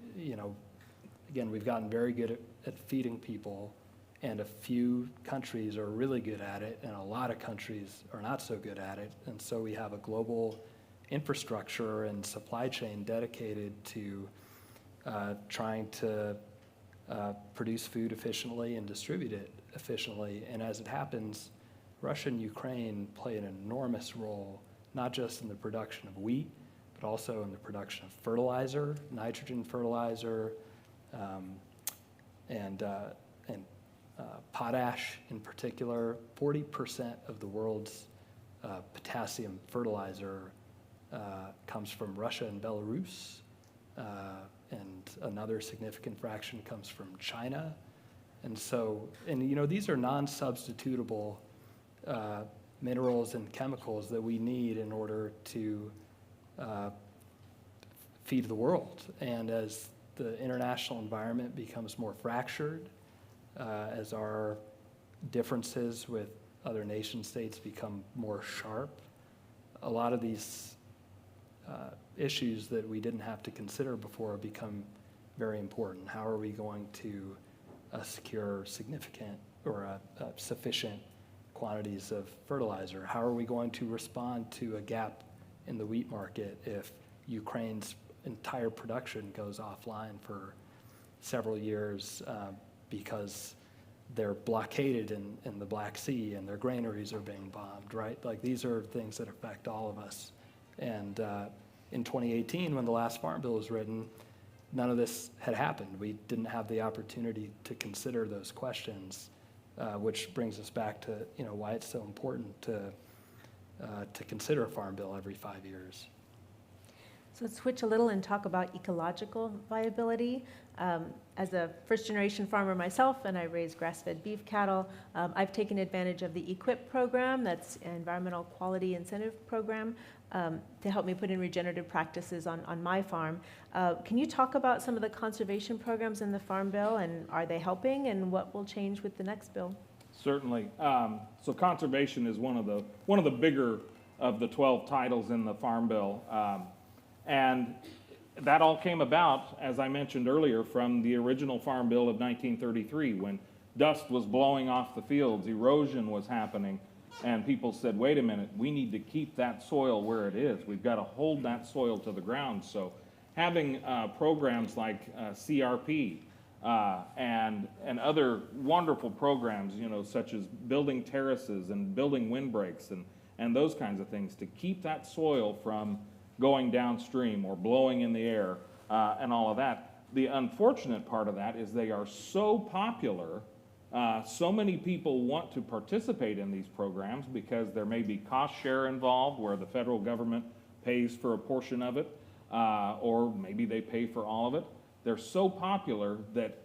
again, we've gotten very good at feeding people, and a few countries are really good at it, and a lot of countries are not so good at it. And so we have a global infrastructure and supply chain dedicated to trying to produce food efficiently and distribute it efficiently. And as it happens, Russia and Ukraine play an enormous role, not just in the production of wheat, but also in the production of fertilizer, nitrogen fertilizer, and potash in particular. 40% of the world's potassium fertilizer comes from Russia and Belarus, and another significant fraction comes from China. And so, these are non-substitutable minerals and chemicals that we need in order to feed the world. And as the international environment becomes more fractured, as our differences with other nation states become more sharp, a lot of these issues that we didn't have to consider before become very important. How are we going to secure significant or sufficient quantities of fertilizer? How are we going to respond to a gap in the wheat market if Ukraine's entire production goes offline for several years because they're blockaded in the Black Sea and their granaries are being bombed, right? Like, these are things that affect all of us. And in 2018, when the last Farm Bill was written, none of this had happened. We didn't have the opportunity to consider those questions, which brings us back to why it's so important to consider a Farm Bill every 5 years. So let's switch a little and talk about ecological viability. As a first-generation farmer myself, and I raise grass-fed beef cattle, I've taken advantage of the EQIP program, that's an environmental quality incentive program, to help me put in regenerative practices on my farm. Can you talk about some of the conservation programs in the Farm Bill, and are they helping, and what will change with the next bill? Certainly. So conservation is one of the bigger of the 12 titles in the Farm Bill. And that all came about, as I mentioned earlier, from the original Farm Bill of 1933, when dust was blowing off the fields, erosion was happening, and people said, wait a minute, we need to keep that soil where it is. We've got to hold that soil to the ground. So having programs like CRP and other wonderful programs, such as building terraces and building windbreaks and those kinds of things to keep that soil from going downstream or blowing in the air and all of that. The unfortunate part of that is they are so popular, so many people want to participate in these programs because there may be cost share involved where the federal government pays for a portion of it, or maybe they pay for all of it. They're so popular that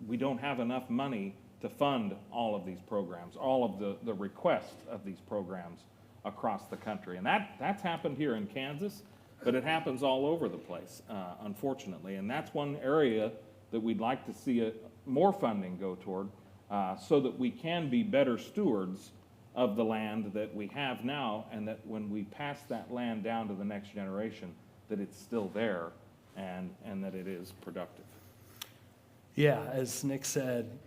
we don't have enough money to fund all of these programs, all of the requests of these programs across the country. And that's happened here in Kansas. But it happens all over the place, unfortunately. And that's one area that we'd like to see more funding go toward so that we can be better stewards of the land that we have now, and that when we pass that land down to the next generation, that it's still there and that it is productive. Yeah, as Nick said,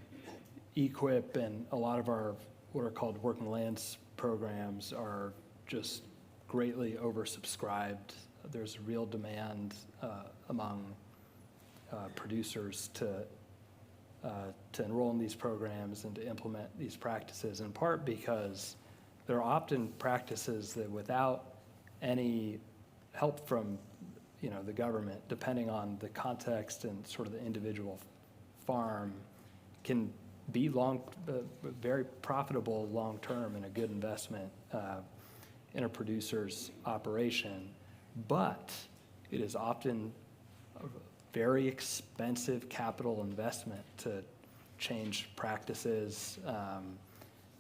EQIP and a lot of our what are called working lands programs are just greatly oversubscribed. There's real demand among producers to enroll in these programs and to implement these practices, in part because they're often practices that without any help from the government, depending on the context and sort of the individual farm, can be very profitable long-term and a good investment in a producer's operation. But it is often a very expensive capital investment to change practices,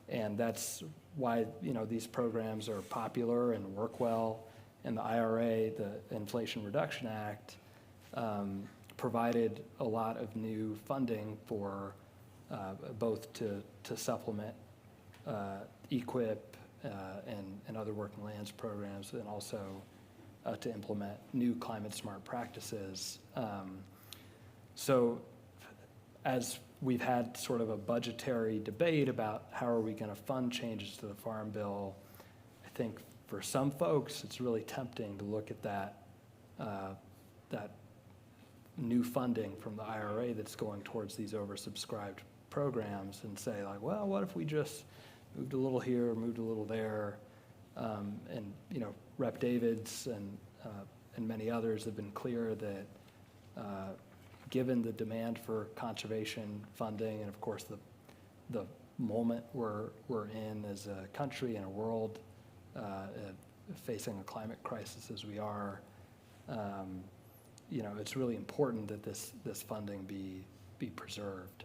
and that's why these programs are popular and work well. And the IRA, the Inflation Reduction Act, provided a lot of new funding for both to supplement EQIP and other working lands programs, and also to implement new climate smart practices. So as we've had sort of a budgetary debate about how are we going to fund changes to the Farm Bill, I think for some folks it's really tempting to look at that new funding from the IRA that's going towards these oversubscribed programs and say, like, well, what if we just moved a little here, moved a little there? And Rep. Davids and many others have been clear that given the demand for conservation funding, and of course the moment we're in as a country and a world facing a climate crisis as we are, it's really important that this funding be preserved.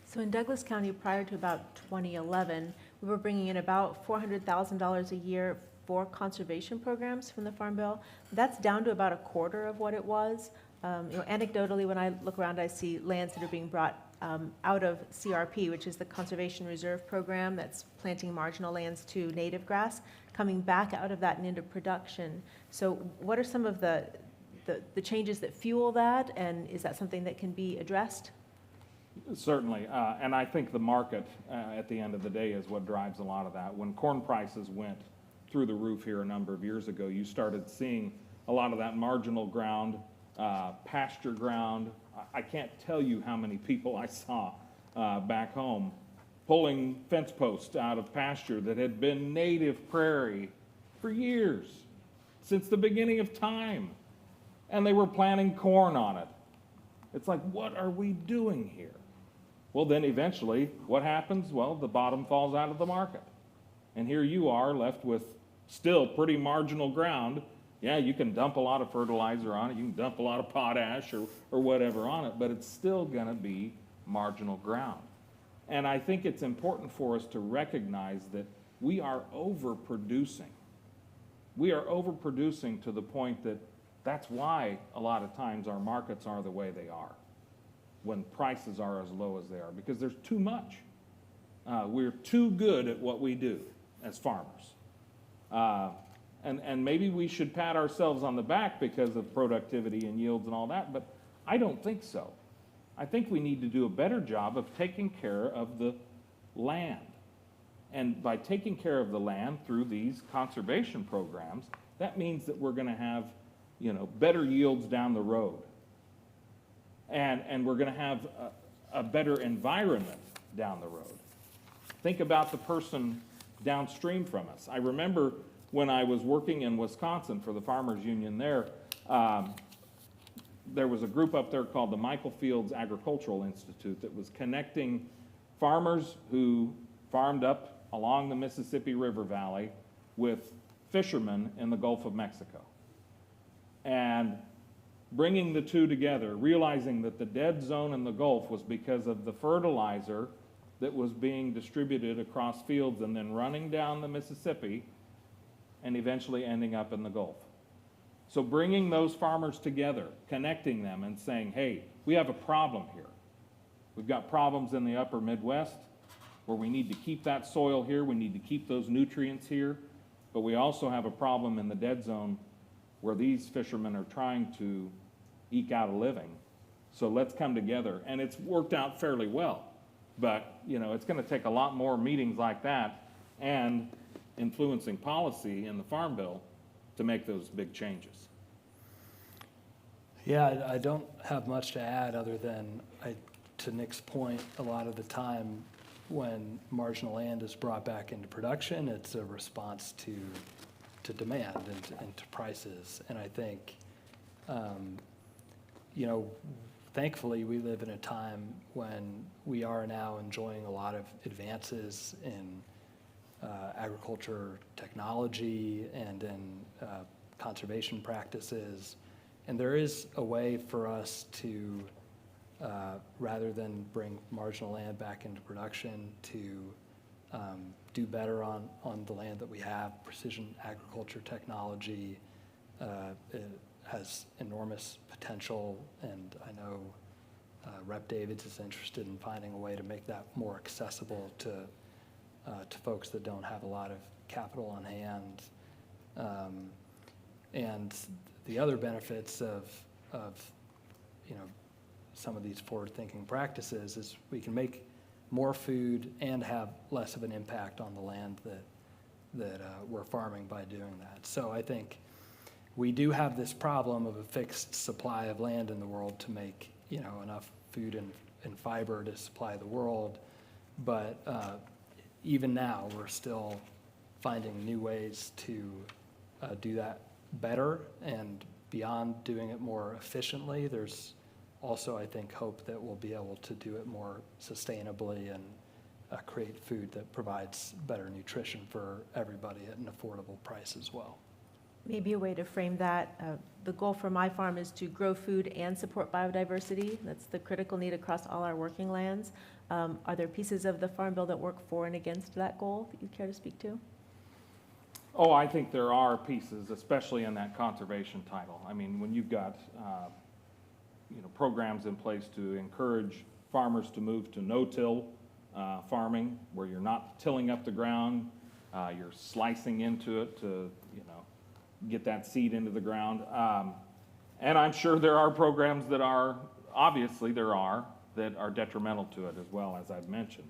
So in Douglas County, prior to about 2011, we were bringing in about $400,000 a year for conservation programs from the Farm Bill. That's down to about a quarter of what it was. Anecdotally, when I look around, I see lands that are being brought out of CRP, which is the Conservation Reserve Program that's planting marginal lands to native grass, coming back out of that and into production. So what are some of the changes that fuel that, and is that something that can be addressed? Certainly, and I think the market at the end of the day is what drives a lot of that. When corn prices went through the roof here a number of years ago, you started seeing a lot of that marginal ground, pasture ground. I can't tell you how many people I saw back home pulling fence posts out of pasture that had been native prairie for years, since the beginning of time, and they were planting corn on it. It's like, what are we doing here? Well, then eventually, what happens? Well, the bottom falls out of the market. And here you are left with still pretty marginal ground. Yeah, you can dump a lot of fertilizer on it, you can dump a lot of potash or whatever on it, but it's still gonna be marginal ground. And I think it's important for us to recognize that we are overproducing. We are overproducing to the point that that's why a lot of times our markets are the way they are, when prices are as low as they are, because there's too much. We're too good at what we do as farmers. And maybe we should pat ourselves on the back because of productivity and yields and all that, but I don't think so. I think we need to do a better job of taking care of the land. And by taking care of the land through these conservation programs, that means that we're gonna have better yields down the road. And we're going to have a better environment down the road. Think about the person downstream from us. I remember when I was working in Wisconsin for the Farmers Union there was a group up there called the Michael Fields Agricultural Institute that was connecting farmers who farmed up along the Mississippi River Valley with fishermen in the Gulf of Mexico. And bringing the two together, realizing that the dead zone in the Gulf was because of the fertilizer that was being distributed across fields and then running down the Mississippi and eventually ending up in the Gulf. So bringing those farmers together, connecting them and saying, hey, we have a problem here. We've got problems in the upper Midwest where we need to keep that soil here, we need to keep those nutrients here, but we also have a problem in the dead zone where these fishermen are trying to eke out a living. So let's come together. And it's worked out fairly well. But, it's going to take a lot more meetings like that and influencing policy in the Farm Bill to make those big changes. Yeah, I don't have much to add other than, to Nick's point, a lot of the time when marginal land is brought back into production, it's a response to demand and to prices. And I think, thankfully we live in a time when we are now enjoying a lot of advances in agriculture technology and in conservation practices. And there is a way for us to, rather than bring marginal land back into production, to do better on the land that we have. Precision agriculture technology, it has enormous potential, and I know Rep. Davids is interested in finding a way to make that more accessible to folks that don't have a lot of capital on hand. And the other benefits of some of these forward-thinking practices is we can make more food and have less of an impact on the land that we're farming by doing that. So I think we do have this problem of a fixed supply of land in the world to make enough food and fiber to supply the world, but even now we're still finding new ways to do that better, and beyond doing it more efficiently, there's also, I think, hope that we'll be able to do it more sustainably and create food that provides better nutrition for everybody at an affordable price as well. Maybe a way to frame that, the goal for my farm is to grow food and support biodiversity. That's the critical need across all our working lands. Are there pieces of the Farm Bill that work for and against that goal that you'd care to speak to? Oh, I think there are pieces, especially in that conservation title. I mean, when you've got programs in place to encourage farmers to move to no-till farming, where you're not tilling up the ground, you're slicing into it to get that seed into the ground. And I'm sure there are programs that are, obviously there are, that are detrimental to it as well, as I've mentioned.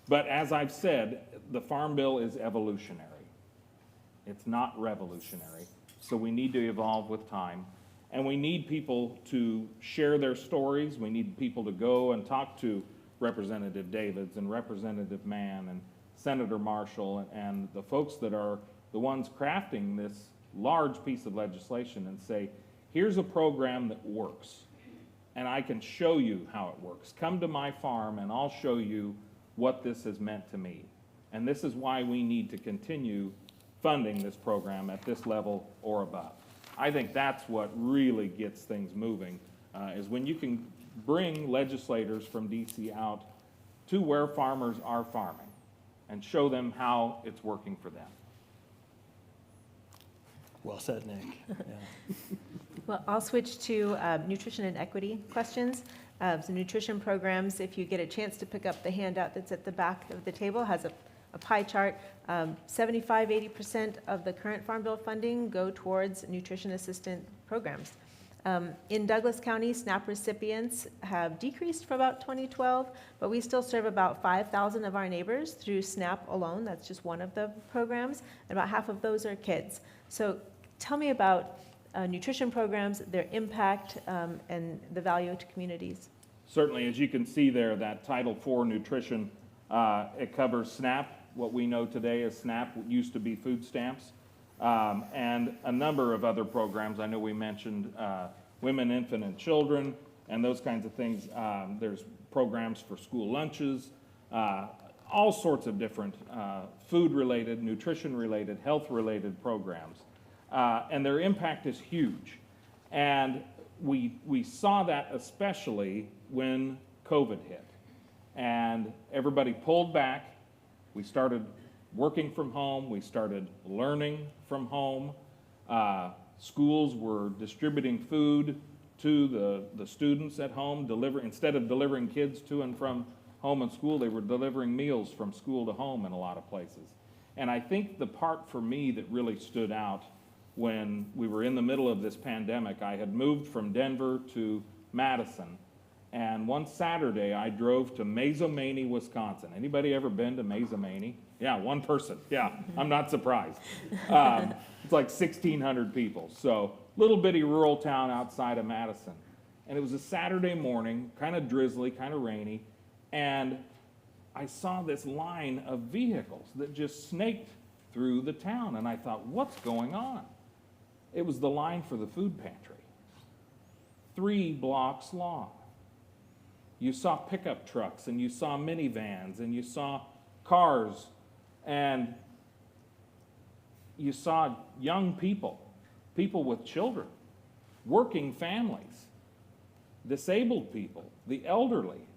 But as I've said, the Farm Bill is evolutionary. It's not revolutionary. So we need to evolve with time. And we need people to share their stories. We need people to go and talk to Representative Davids and Representative Mann and Senator Marshall and the folks that are the ones crafting this large piece of legislation and say, here's a program that works, and I can show you how it works. Come to my farm and I'll show you what this has meant to me. And this is why we need to continue funding this program at this level or above. I think that's what really gets things moving, is when you can bring legislators from D.C. out to where farmers are farming and show them how it's working for them. Well said, Nick. Yeah. Well, I'll switch to nutrition and equity questions. Some nutrition programs, if you get a chance to pick up the handout that's at the back of the table, has a pie chart. 75-80% of the current Farm Bill funding go towards nutrition assistant programs. In Douglas County, SNAP recipients have decreased from about 2012, but we still serve about 5,000 of our neighbors through SNAP alone. That's just one of the programs, and about half of those are kids. So tell me about nutrition programs, their impact, and the value to communities. Certainly, as you can see there, that Title IV nutrition, it covers SNAP. What we know today as SNAP used to be food stamps, and a number of other programs. I know we mentioned women, infant, and children, and those kinds of things. There's programs for school lunches, all sorts of different food-related, nutrition-related, health-related programs. And their impact is huge. And we saw that especially when COVID hit. And everybody pulled back. We started working from home. We started learning from home. Schools were distributing food to the students at home. Instead of delivering kids to and from home and school, they were delivering meals from school to home in a lot of places. And I think the part for me that really stood out when we were in the middle of this pandemic, I had moved from Denver to Madison. And one Saturday, I drove to Mazomanie, Wisconsin. Anybody ever been to Mazomanie? Yeah, one person. Yeah, I'm not surprised. It's like 1,600 people. So little bitty rural town outside of Madison. And it was a Saturday morning, kind of drizzly, kind of rainy. And I saw this line of vehicles that just snaked through the town. And I thought, what's going on? It was the line for the food pantry. 3 blocks long. You saw pickup trucks, and you saw minivans, and you saw cars, and you saw young people, people with children, working families, disabled people, the elderly.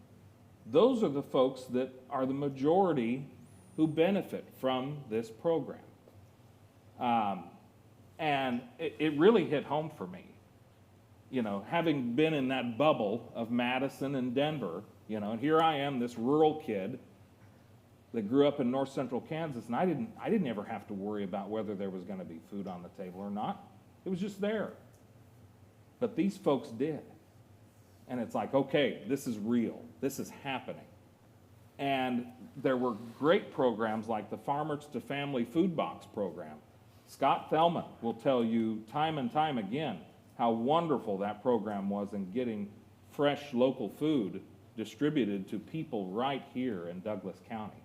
Those are the folks that are the majority who benefit from this program. And it really hit home for me. You know, having been in that bubble of Madison and Denver, you know, and here I am, this rural kid that grew up in north central Kansas, and I didn't ever have to worry about whether there was going to be food on the table or not. It was just there. But these folks did. And it's like, okay, this is real. This is happening. And there were great programs like the Farmers to Family Food Box program. Scott Thelman will tell you time and time again how wonderful that program was in getting fresh local food distributed to people right here in Douglas County.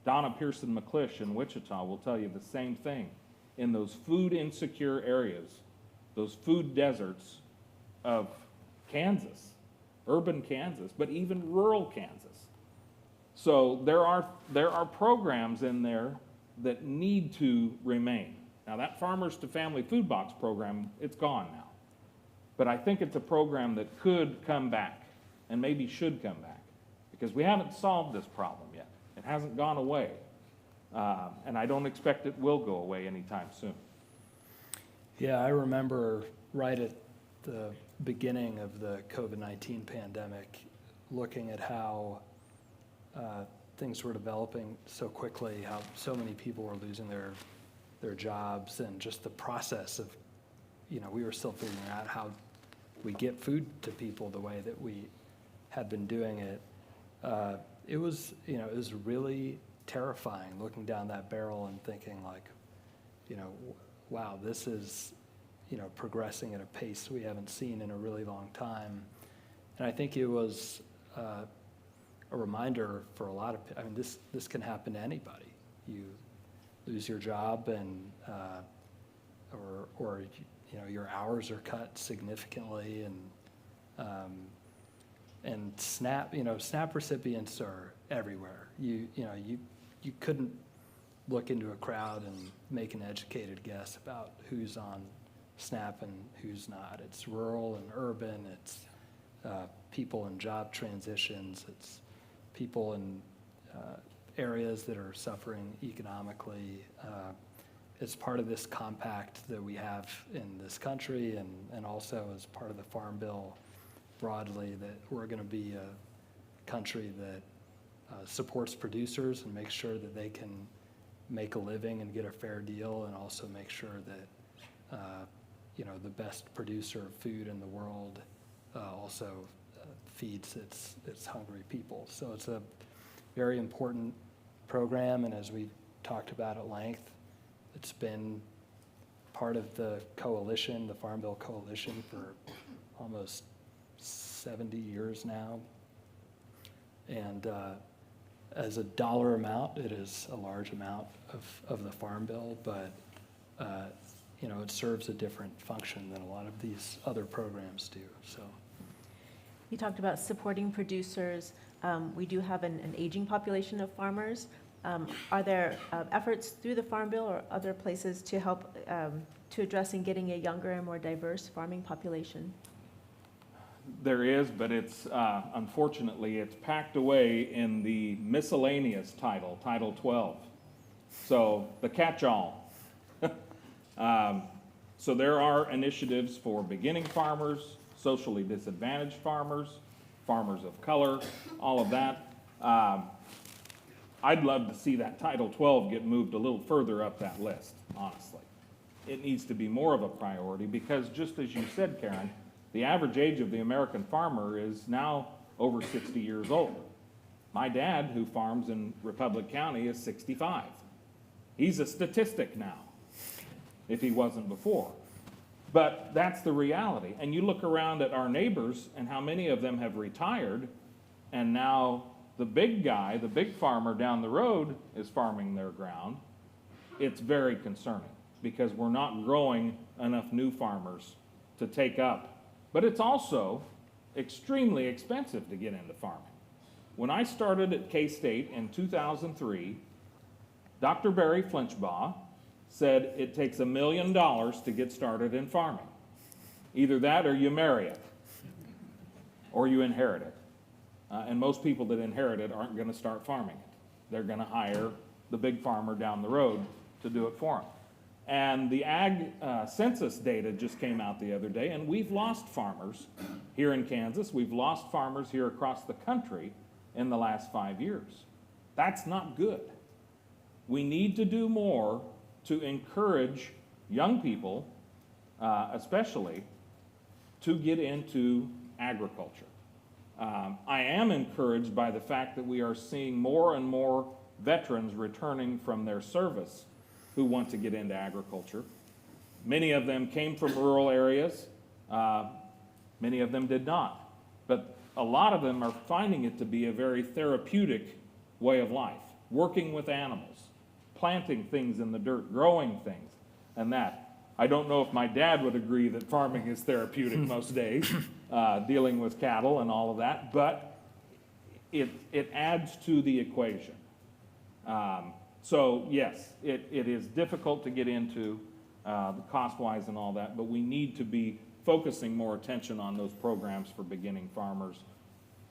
Donna Pearson McClish in Wichita will tell you the same thing. In those food insecure areas, those food deserts of Kansas, urban Kansas, but even rural Kansas. So there are programs in there that need to remain. Now that Farmers to Family Food Box program, it's gone now. But I think it's a program that could come back and maybe should come back because we haven't solved this problem yet. It hasn't gone away. And I don't expect it will go away anytime soon. Yeah, I remember right at the beginning of the COVID-19 pandemic, looking at how things were developing so quickly, how so many people were losing their jobs, and just the process of, you know, we were still figuring out how we get food to people the way that we had been doing it. It was, you know, it was really terrifying looking down that barrel and thinking like, you know, wow, this is, you know, progressing at a pace we haven't seen in a really long time. And I think it was a reminder for a lot of people. I mean, this can happen to anybody. You lose your job and, or you know, your hours are cut significantly, and SNAP, you know, SNAP recipients are everywhere. You know, you couldn't look into a crowd and make an educated guess about who's on SNAP and who's not. It's rural and urban. It's people in job transitions. It's people in areas that are suffering economically. It's part of this compact that we have in this country, and also as part of the Farm Bill broadly, that we're going to be a country that supports producers and makes sure that they can make a living and get a fair deal, and also make sure that you know, the best producer of food in the world also feeds its hungry people. So it's a very important program, and as we talked about at length, it's been part of the coalition, the Farm Bill coalition, for almost 70 years now. And as a dollar amount, it is a large amount of the Farm Bill, but you know, it serves a different function than a lot of these other programs do. So, You talked about supporting producers. We do have an aging population of farmers. Are there efforts through the Farm Bill or other places to help to address and getting a younger and more diverse farming population? There is, but it's unfortunately it's packed away in the miscellaneous title, Title 12. So the catch-all. So there are initiatives for beginning farmers, socially disadvantaged farmers, farmers of color, all of that. I'd love to see that Title 12 get moved a little further up that list, honestly. It needs to be more of a priority because, just as you said, Karen, the average age of the American farmer is now over 60 years old. My dad, who farms in Republic County, is 65. He's a statistic now, if he wasn't before. But that's the reality. And you look around at our neighbors and how many of them have retired, and now the big guy, the big farmer down the road is farming their ground. It's very concerning because we're not growing enough new farmers to take up. But it's also extremely expensive to get into farming. When I started at K-State in 2003, Dr. Barry Flinchbaugh said it takes $1 million to get started in farming. Either that or you marry it, or you inherit it. And most people that inherit it aren't going to start farming it. They're going to hire the big farmer down the road to do it for them. And the ag census data just came out the other day, and we've lost farmers here in Kansas. We've lost farmers here across the country in the last 5 years. That's not good. We need to do more to encourage young people, especially, to get into agriculture. I am encouraged by the fact that we are seeing more and more veterans returning from their service who want to get into agriculture. Many of them came from rural areas. Many of them did not. But a lot of them are finding it to be a very therapeutic way of life, working with animals, planting things in the dirt, growing things, and that. I don't know if my dad would agree that farming is therapeutic most days, dealing with cattle and all of that, but it adds to the equation. So yes, it is difficult to get into cost-wise and all that, but we need to be focusing more attention on those programs for beginning farmers,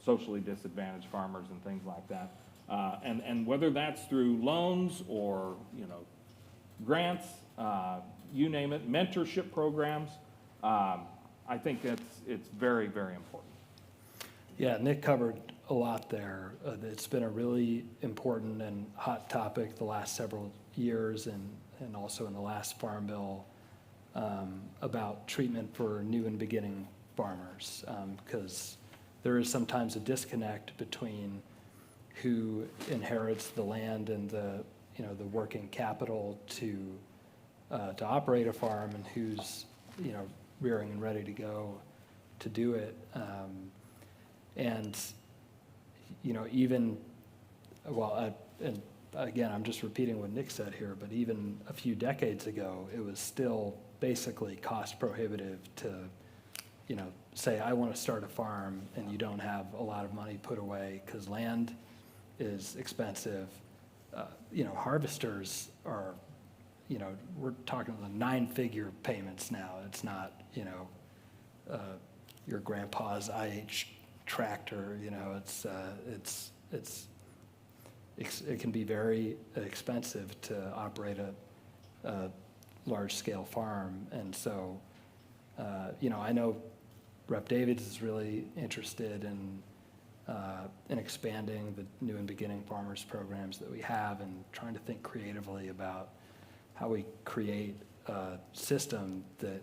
socially disadvantaged farmers and things like that. And whether that's through loans or, grants, you name it, mentorship programs, I think it's very, very important. Yeah, Nick covered a lot there. It's been a really important and hot topic the last several years and also in the last Farm Bill about treatment for new and beginning farmers, because there is sometimes a disconnect between who inherits the land and the working capital to operate a farm and who's rearing and ready to go to do it. And even, and again, I'm just repeating what Nick said here, but even a few decades ago, it was still basically cost prohibitive to, say, I want to start a farm, and you don't have a lot of money put away because land is expensive. Harvesters are, we're talking about 9-figure payments now. It's not, your grandpa's IH tractor, it can be very expensive to operate a large-scale farm. And so, I know Rep. Davids is really interested in expanding the new and beginning farmers programs that we have and trying to think creatively about how we create a system that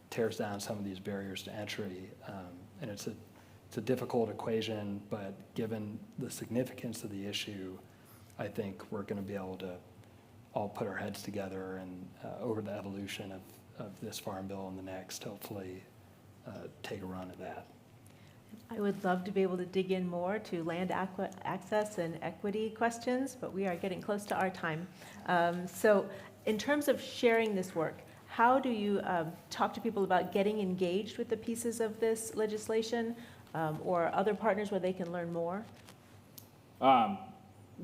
tears down some of these barriers to entry. And it's a difficult equation, but given the significance of the issue, I think we're going to be able to all put our heads together and over the evolution of this Farm Bill and the next, hopefully take a run at that. I would love to be able to dig in more to land access and equity questions, but we are getting close to our time. So in terms of sharing this work, how do you talk to people about getting engaged with the pieces of this legislation or other partners where they can learn more?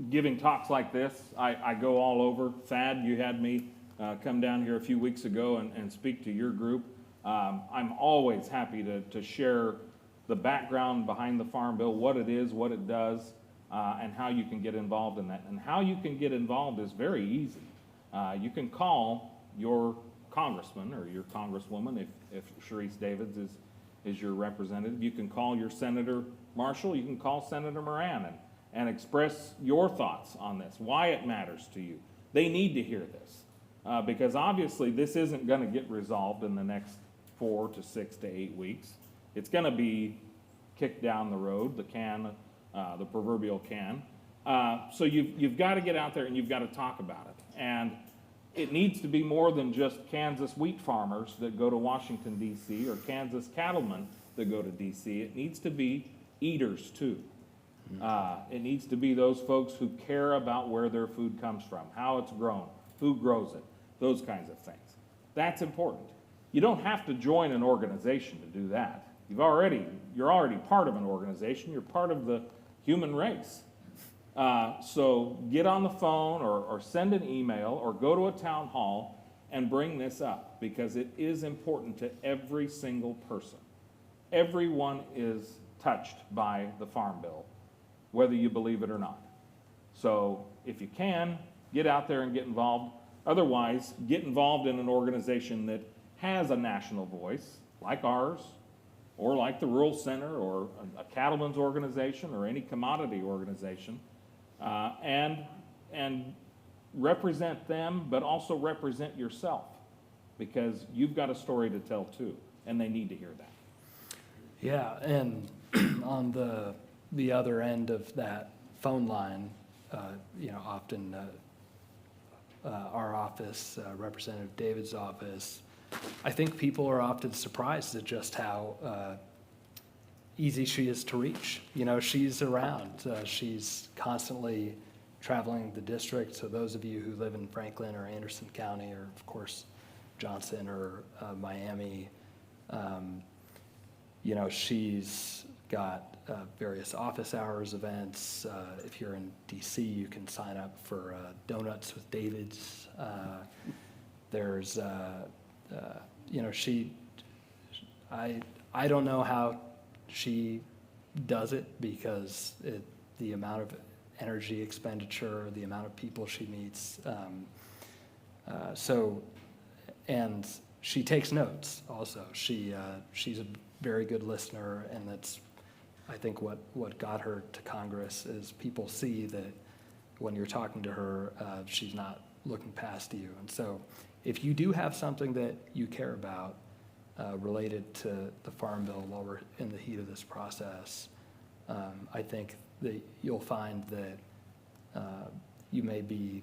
Giving talks like this, I go all over. Thad, you had me come down here a few weeks ago and speak to your group. I'm always happy to share the background behind the Farm Bill, what it is, what it does, and how you can get involved in that. And how you can get involved is very easy. You can call your congressman or your congresswoman if Sharice Davids is your representative. You can call your Senator Marshall. You can call Senator Moran and express your thoughts on this, why it matters to you. They need to hear this because obviously this isn't going to get resolved in the next 4 to 6 to 8 weeks. It's going to be kicked down the road, the proverbial can. So you've got to get out there and you've got to talk about it. And it needs to be more than just Kansas wheat farmers that go to Washington, D.C. or Kansas cattlemen that go to D.C. It needs to be eaters too. It needs to be those folks who care about where their food comes from, how it's grown, who grows it, those kinds of things. That's important. You don't have to join an organization to do that. You're already part of an organization. You're part of the human race. So get on the phone or send an email or go to a town hall and bring this up because it is important to every single person. Everyone is touched by the Farm Bill, whether you believe it or not. So if you can, get out there and get involved. Otherwise, get involved in an organization that has a national voice, like ours, or like the Rural Center, or a cattlemen's organization, or any commodity organization, and represent them, but also represent yourself, because you've got a story to tell too, and they need to hear that. Yeah, and on the other end of that phone line, often our office, Representative Davids' office, I think people are often surprised at just how easy she is to reach. She's around. She's constantly traveling the district. So those of you who live in Franklin or Anderson County, or of course Johnson or Miami, she's got various office hours events. If you're in D.C., you can sign up for Donuts with Davids. There's, I don't know how she does it, because the amount of energy expenditure, the amount of people she meets. And she takes notes also. She's a very good listener, and that's, I think, what got her to Congress, is people see that when you're talking to her, she's not looking past you. And so if you do have something that you care about related to the Farm Bill while we're in the heat of this process, I think that you'll find that you may be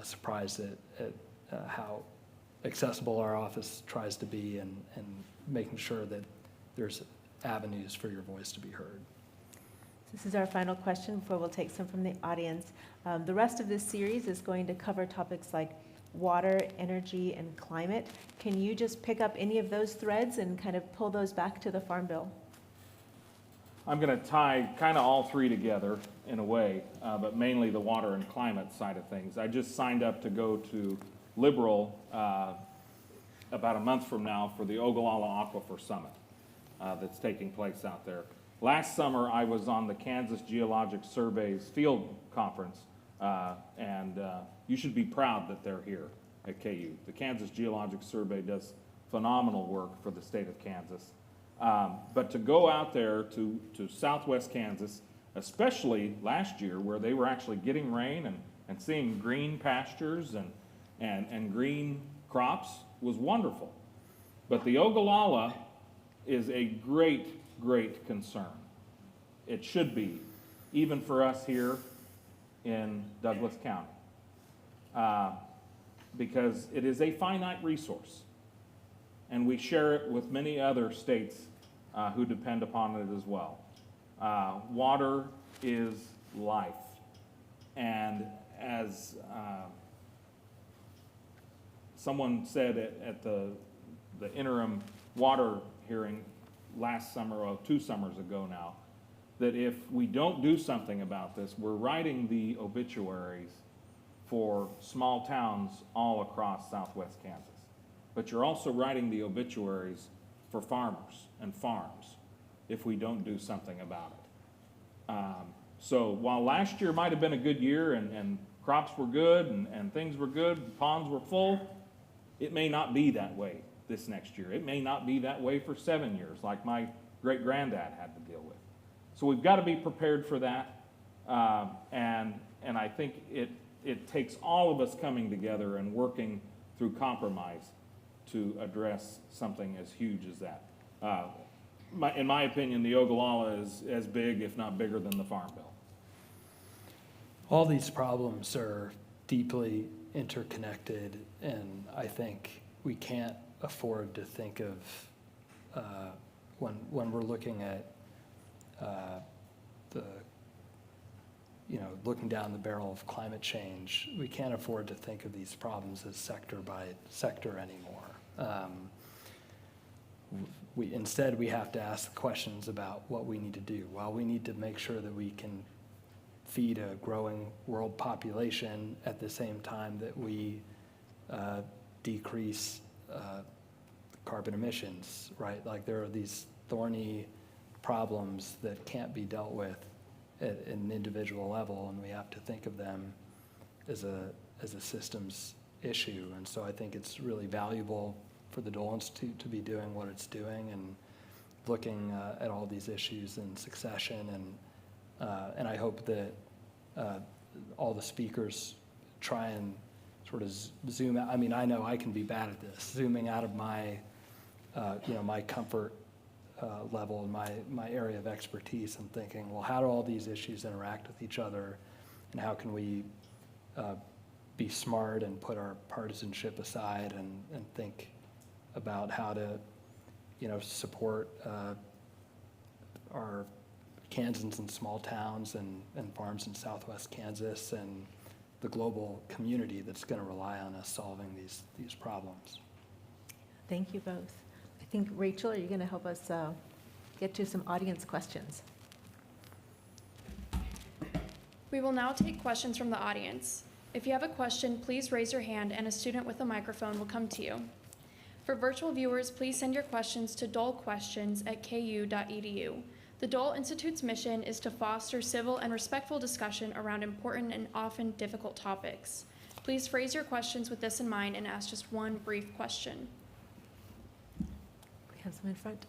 surprised at how accessible our office tries to be, and making sure that there's avenues for your voice to be heard. This is our final question before we'll take some from the audience. The rest of this series is going to cover topics like water, energy, and climate. Can you just pick up any of those threads and kind of pull those back to the Farm Bill? I'm going to tie kind of all three together in a way, but mainly the water and climate side of things. I just signed up to go to Liberal about a month from now for the Ogallala Aquifer Summit that's taking place out there. Last summer, I was on the Kansas Geologic Survey's field conference, and you should be proud that they're here at KU. The Kansas Geologic Survey does phenomenal work for the state of Kansas. But to go out there to southwest Kansas, especially last year, where they were actually getting rain and seeing green pastures and green crops, was wonderful. But the Ogallala is a great, great concern. It should be, even for us here in Douglas County, because it is a finite resource, and we share it with many other states who depend upon it as well. Water is life, and as someone said at the interim water hearing last summer, or 2 summers ago now, that if we don't do something about this, we're writing the obituaries for small towns all across southwest Kansas. But you're also writing the obituaries for farmers and farms if we don't do something about it. So while last year might have been a good year and crops were good and things were good, ponds were full, it may not be that way this next year. It may not be that way for 7 years, like my great-granddad had to deal with. So we've got to be prepared for that, and I think it takes all of us coming together and working through compromise to address something as huge as that. In my opinion, the Ogallala is as big, if not bigger, than the Farm Bill. All these problems are deeply interconnected, and I think we can't afford to think of, when we're looking at looking down the barrel of climate change, we can't afford to think of these problems as sector by sector anymore. Instead, we have to ask questions about what we need to do. Well, we need to make sure that we can feed a growing world population at the same time that we decrease carbon emissions, right? Like, there are these thorny problems that can't be dealt with at an individual level, and we have to think of them as a systems issue. And so I think it's really valuable for the Dole Institute to be doing what it's doing and looking at all these issues in succession. And I hope that all the speakers try and sort of zoom out. I mean, I know I can be bad at this, zooming out of my, my comfort level and my area of expertise, and thinking, well, how do all these issues interact with each other, and how can we be smart and put our partisanship aside and think about how to, support our Kansans and small towns and farms in Southwest Kansas and the global community that's going to rely on us solving these problems. Thank you both. I think, Rachel, are you going to help us get to some audience questions? We will now take questions from the audience. If you have a question, please raise your hand and a student with a microphone will come to you. For virtual viewers, please send your questions to dolequestions@ku.edu. The Dole Institute's mission is to foster civil and respectful discussion around important and often difficult topics. Please phrase your questions with this in mind and ask just one brief question. We have some in front.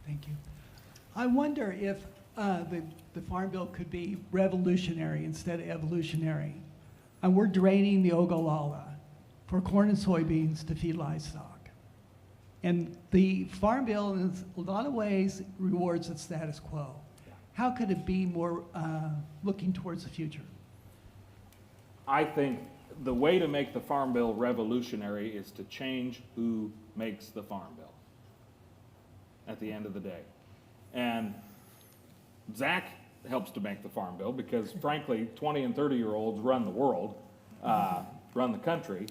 Thank you. I wonder if the Farm Bill could be revolutionary instead of evolutionary. And we're draining the Ogallala for corn and soybeans to feed livestock. And the Farm Bill, in a lot of ways, rewards the status quo. How could it be more looking towards the future? I think the way to make the Farm Bill revolutionary is to change who makes the Farm Bill at the end of the day. And Zach helps to make the Farm Bill because, frankly, 20 and 30-year-olds run the world, run the country.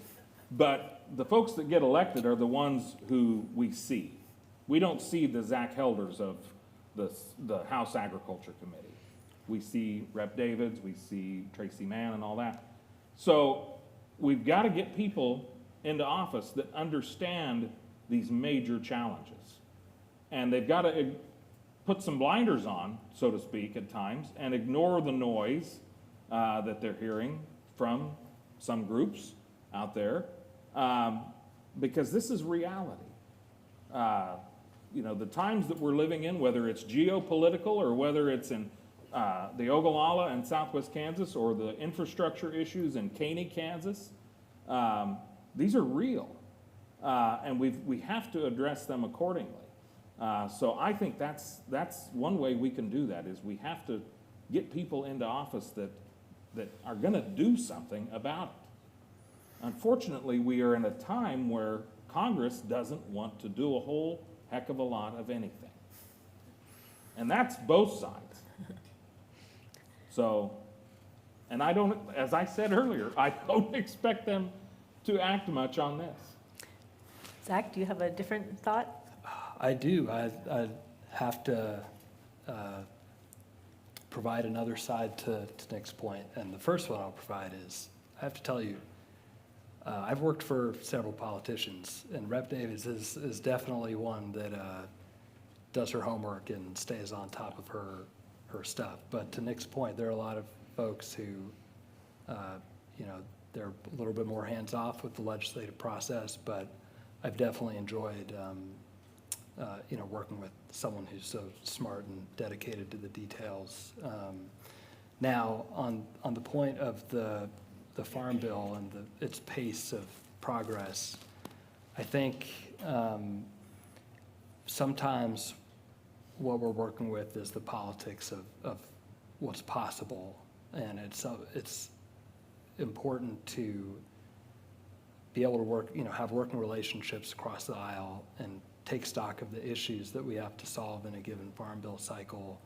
But the folks that get elected are the ones who we see. We don't see the Zach Helders of the House Agriculture Committee. We see Rep. Davids, we see Tracy Mann and all that. So we've got to get people into office that understand these major challenges. And they've got to put some blinders on, so to speak, at times, and ignore the noise that they're hearing from some groups out there, because this is reality. The times that we're living in, whether it's geopolitical or whether it's in the Ogallala and Southwest Kansas or the infrastructure issues in Caney, Kansas, these are real, and we have to address them accordingly. So I think that's one way we can do that, is we have to get people into office that are going to do something about it. Unfortunately, we are in a time where Congress doesn't want to do a whole heck of a lot of anything. And that's both sides. So, and I don't, as I said earlier, I don't expect them to act much on this. Zach, do you have a different thought? I do. I have to provide another side to Nick's point. And the first one I'll provide is, I have to tell you, I've worked for several politicians, and Rep. Davids is definitely one that does her homework and stays on top of her stuff. But to Nick's point, there are a lot of folks who, they're a little bit more hands-off with the legislative process, but I've definitely enjoyed working with someone who's so smart and dedicated to the details. Now, on the point of the Farm Bill and its pace of progress, I think sometimes what we're working with is the politics of what's possible, and it's important to be able to work, have working relationships across the aisle and take stock of the issues that we have to solve in a given Farm Bill cycle,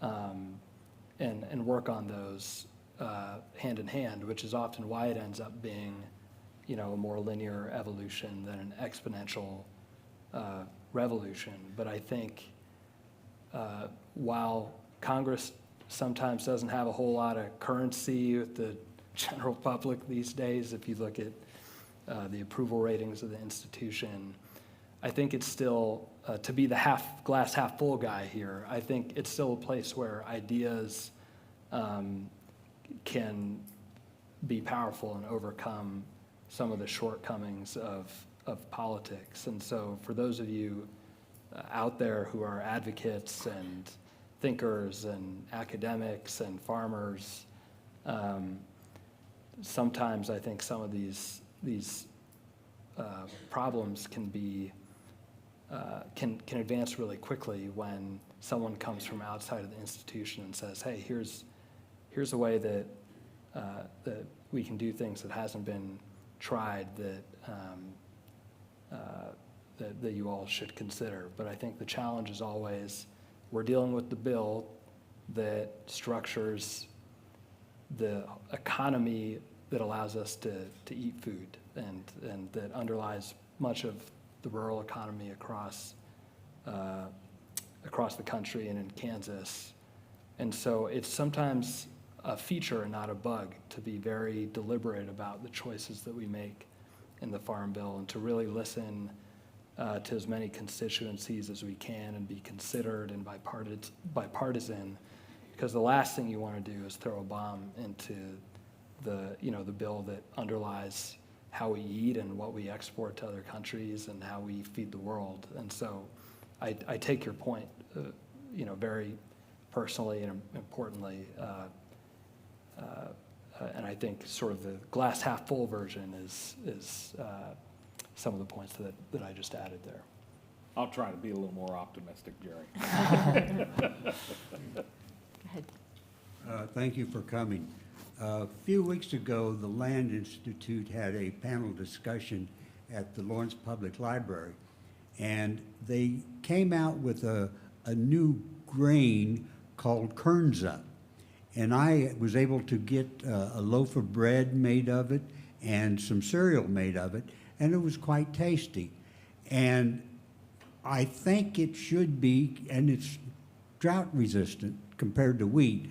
and work on those hand in hand, which is often why it ends up being, a more linear evolution than an exponential revolution. But I think while Congress sometimes doesn't have a whole lot of currency with the general public these days, if you look at the approval ratings of the institution, I think it's still, to be the glass half full guy here, I think it's still a place where ideas can be powerful and overcome some of the shortcomings of politics. And so for those of you out there who are advocates and thinkers and academics and farmers, sometimes I think some of these problems can be can advance really quickly when someone comes from outside of the institution and says, "Hey, here's a way that that we can do things that hasn't been tried that that you all should consider." But I think the challenge is always we're dealing with the bill that structures the economy that allows us to eat food and that underlies much of the rural economy across the country and in Kansas. And so it's sometimes a feature and not a bug to be very deliberate about the choices that we make in the Farm Bill and to really listen to as many constituencies as we can and be considered and bipartisan, because the last thing you want to do is throw a bomb into the bill that underlies how we eat and what we export to other countries and how we feed the world. And so I take your point, very personally and importantly, and I think sort of the glass half full version is some of the points that I just added there. I'll try to be a little more optimistic, Jerry. Go ahead. Thank you for coming. A few weeks ago, the Land Institute had a panel discussion at the Lawrence Public Library, and they came out with a new grain called kernza. And I was able to get a loaf of bread made of it and some cereal made of it, and it was quite tasty. And I think it should be, and it's drought resistant compared to wheat,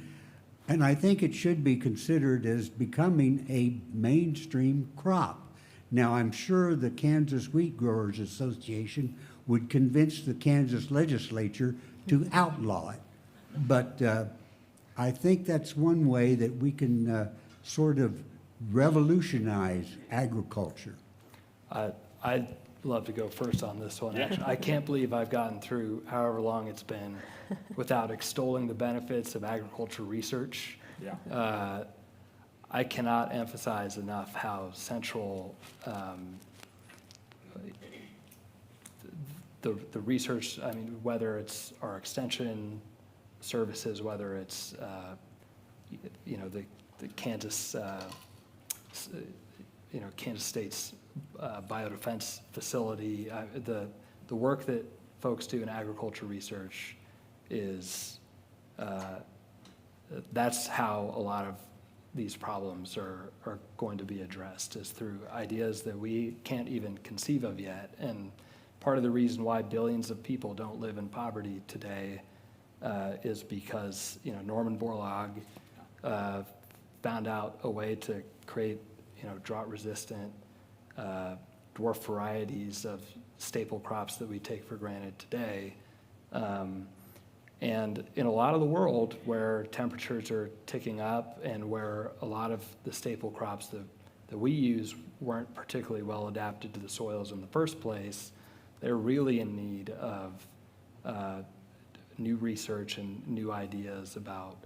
and I think it should be considered as becoming a mainstream crop. Now, I'm sure the Kansas Wheat Growers Association would convince the Kansas legislature to outlaw it. But I think that's one way that we can sort of revolutionize agriculture. I'd love to go first on this one. Actually, I can't believe I've gotten through however long it's been without extolling the benefits of agriculture research. Yeah. I cannot emphasize enough how central the research, I mean, whether it's our extension services, whether it's, the Kansas, Kansas State's biodefense facility, the work that folks do in agriculture research is, that's how a lot of these problems are going to be addressed, is through ideas that we can't even conceive of yet. And part of the reason why billions of people don't live in poverty today is because Norman Borlaug found out a way to create drought-resistant dwarf varieties of staple crops that we take for granted today. And in a lot of the world where temperatures are ticking up and where a lot of the staple crops that we use weren't particularly well adapted to the soils in the first place, they're really in need of new research and new ideas about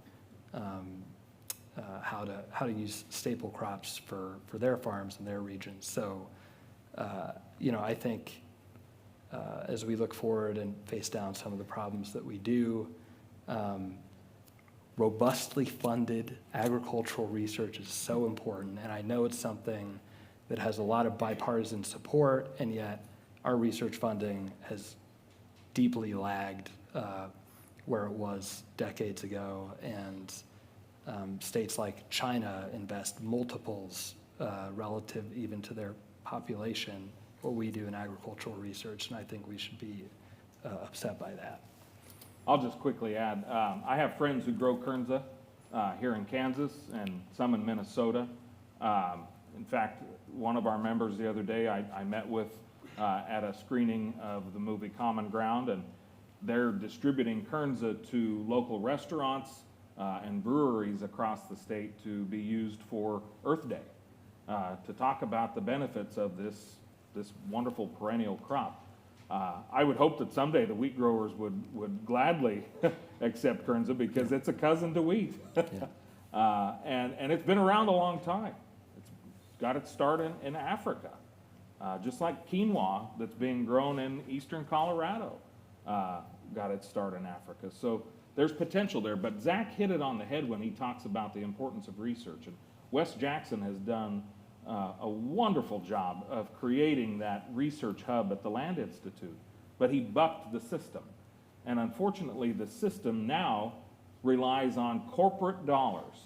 how to use staple crops for their farms and their regions. So, I think as we look forward and face down some of the problems that we do, robustly funded agricultural research is so important. And I know it's something that has a lot of bipartisan support, and yet our research funding has deeply lagged where it was decades ago. And states like China invest multiples relative even to their population what we do in agricultural research, and I think we should be upset by that. I'll just quickly add, I have friends who grow kernza here in Kansas and some in Minnesota. In fact, one of our members the other day, I met with at a screening of the movie Common Ground, and they're distributing Kernza to local restaurants and breweries across the state to be used for Earth Day, to talk about the benefits of this wonderful perennial crop. I would hope that someday the wheat growers would gladly accept Kernza because it's a cousin to wheat. And it's been around a long time. It's got its start in Africa, just like quinoa that's being grown in eastern Colorado got its start in Africa. So there's potential there, but Zach hit it on the head when he talks about the importance of research. And Wes Jackson has done a wonderful job of creating that research hub at the Land Institute, but he bucked the system. And unfortunately, the system now relies on corporate dollars,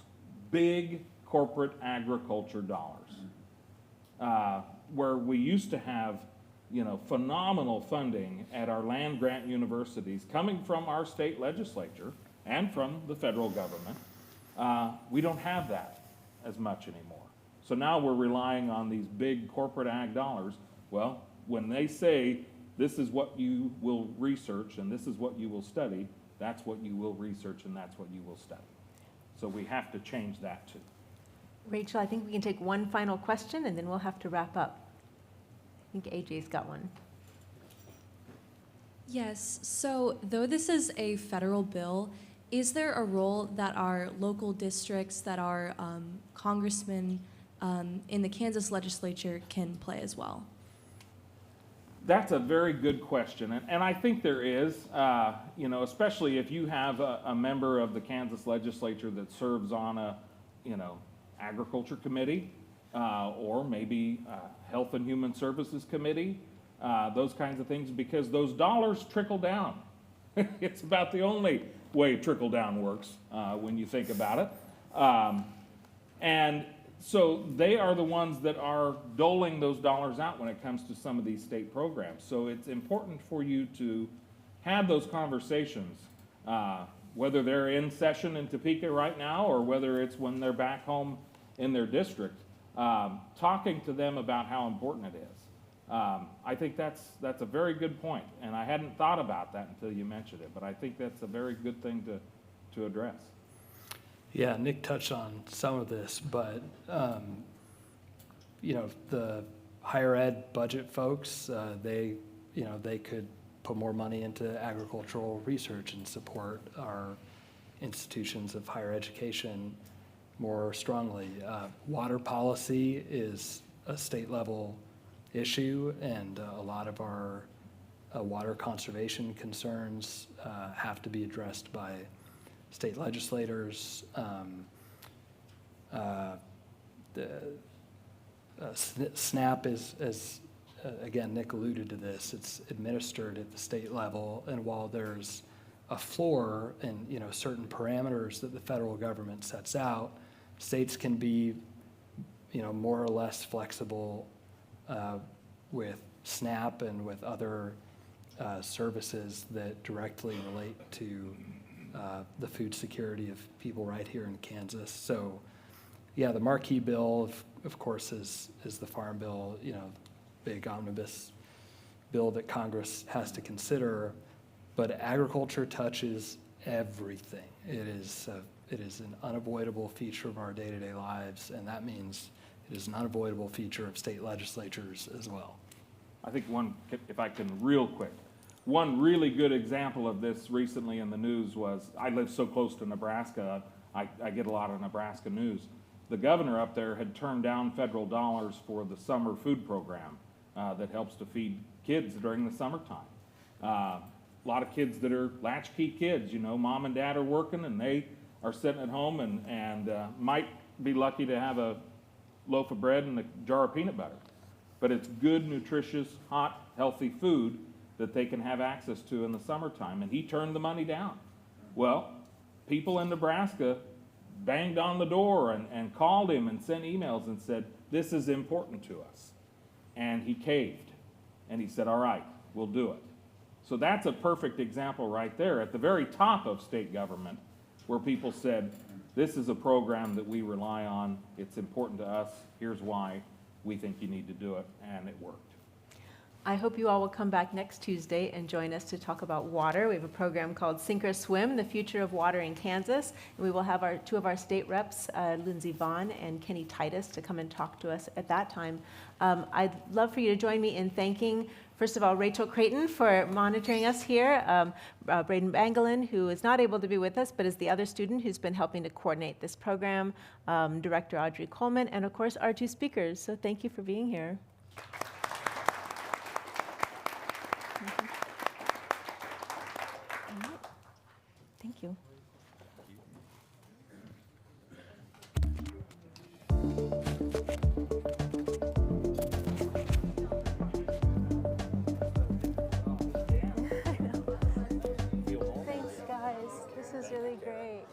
big corporate agriculture dollars, where we used to have, phenomenal funding at our land grant universities coming from our state legislature and from the federal government. We don't have that as much anymore. So now we're relying on these big corporate ag dollars. Well, when they say this is what you will research and this is what you will study, that's what you will research and that's what you will study. So we have to change that too. Rachel, I think we can take one final question and then we'll have to wrap up. I think AJ's got one. Yes, so though this is a federal bill, is there a role that our local districts, that our congressmen in the Kansas legislature can play as well? That's a very good question, and I think there is, especially if you have a member of the Kansas legislature that serves on a, agriculture committee, or maybe health and human services committee, those kinds of things, because those dollars trickle down. It's about the only way trickle down works when you think about it. And so they are the ones that are doling those dollars out when it comes to some of these state programs. So it's important for you to have those conversations, whether they're in session in Topeka right now or whether it's when they're back home in their district, talking to them about how important it is. I think that's a very good point, and I hadn't thought about that until you mentioned it, but I think that's a very good thing to address. Yeah, Nick touched on some of this, but the higher ed budget folks, they could put more money into agricultural research and support our institutions of higher education more strongly. Water policy is a state level issue, and a lot of our water conservation concerns have to be addressed by state legislators. SNAP is, as again, Nick alluded to this, it's administered at the state level, and while there's a floor and certain parameters that the federal government sets out, states can be more or less flexible with SNAP and with other services that directly relate to the food security of people right here in Kansas. So, yeah, the marquee bill, of course, is the Farm Bill, big omnibus bill that Congress has to consider. But agriculture touches everything. It is an unavoidable feature of our day-to-day lives, and that means it is an unavoidable feature of state legislatures as well. I think if I can real quick, one really good example of this recently in the news was, I live so close to Nebraska, I get a lot of Nebraska news. The governor up there had turned down federal dollars for the summer food program that helps to feed kids during the summertime. A lot of kids that are latchkey kids, mom and dad are working and they are sitting at home and might be lucky to have a loaf of bread and a jar of peanut butter. But it's good, nutritious, hot, healthy food that they can have access to in the summertime, and he turned the money down. Well, people in Nebraska banged on the door and called him and sent emails and said, this is important to us. And he caved, and he said, all right, we'll do it. So that's a perfect example right there at the very top of state government where people said, this is a program that we rely on, it's important to us, here's why we think you need to do it, and it worked. I hope you all will come back next Tuesday and join us to talk about water. We have a program called Sink or Swim, the Future of Water in Kansas. And we will have two of our state reps, Lindsey Vaughn and Kenny Titus, to come and talk to us at that time. I'd love for you to join me in thanking, first of all, Rachel Creighton for monitoring us here, Braden Bangalin, who is not able to be with us, but is the other student who's been helping to coordinate this program, Director Audrey Coleman, and of course, our two speakers. So thank you for being here. Thank you. Thanks, guys. This is really great.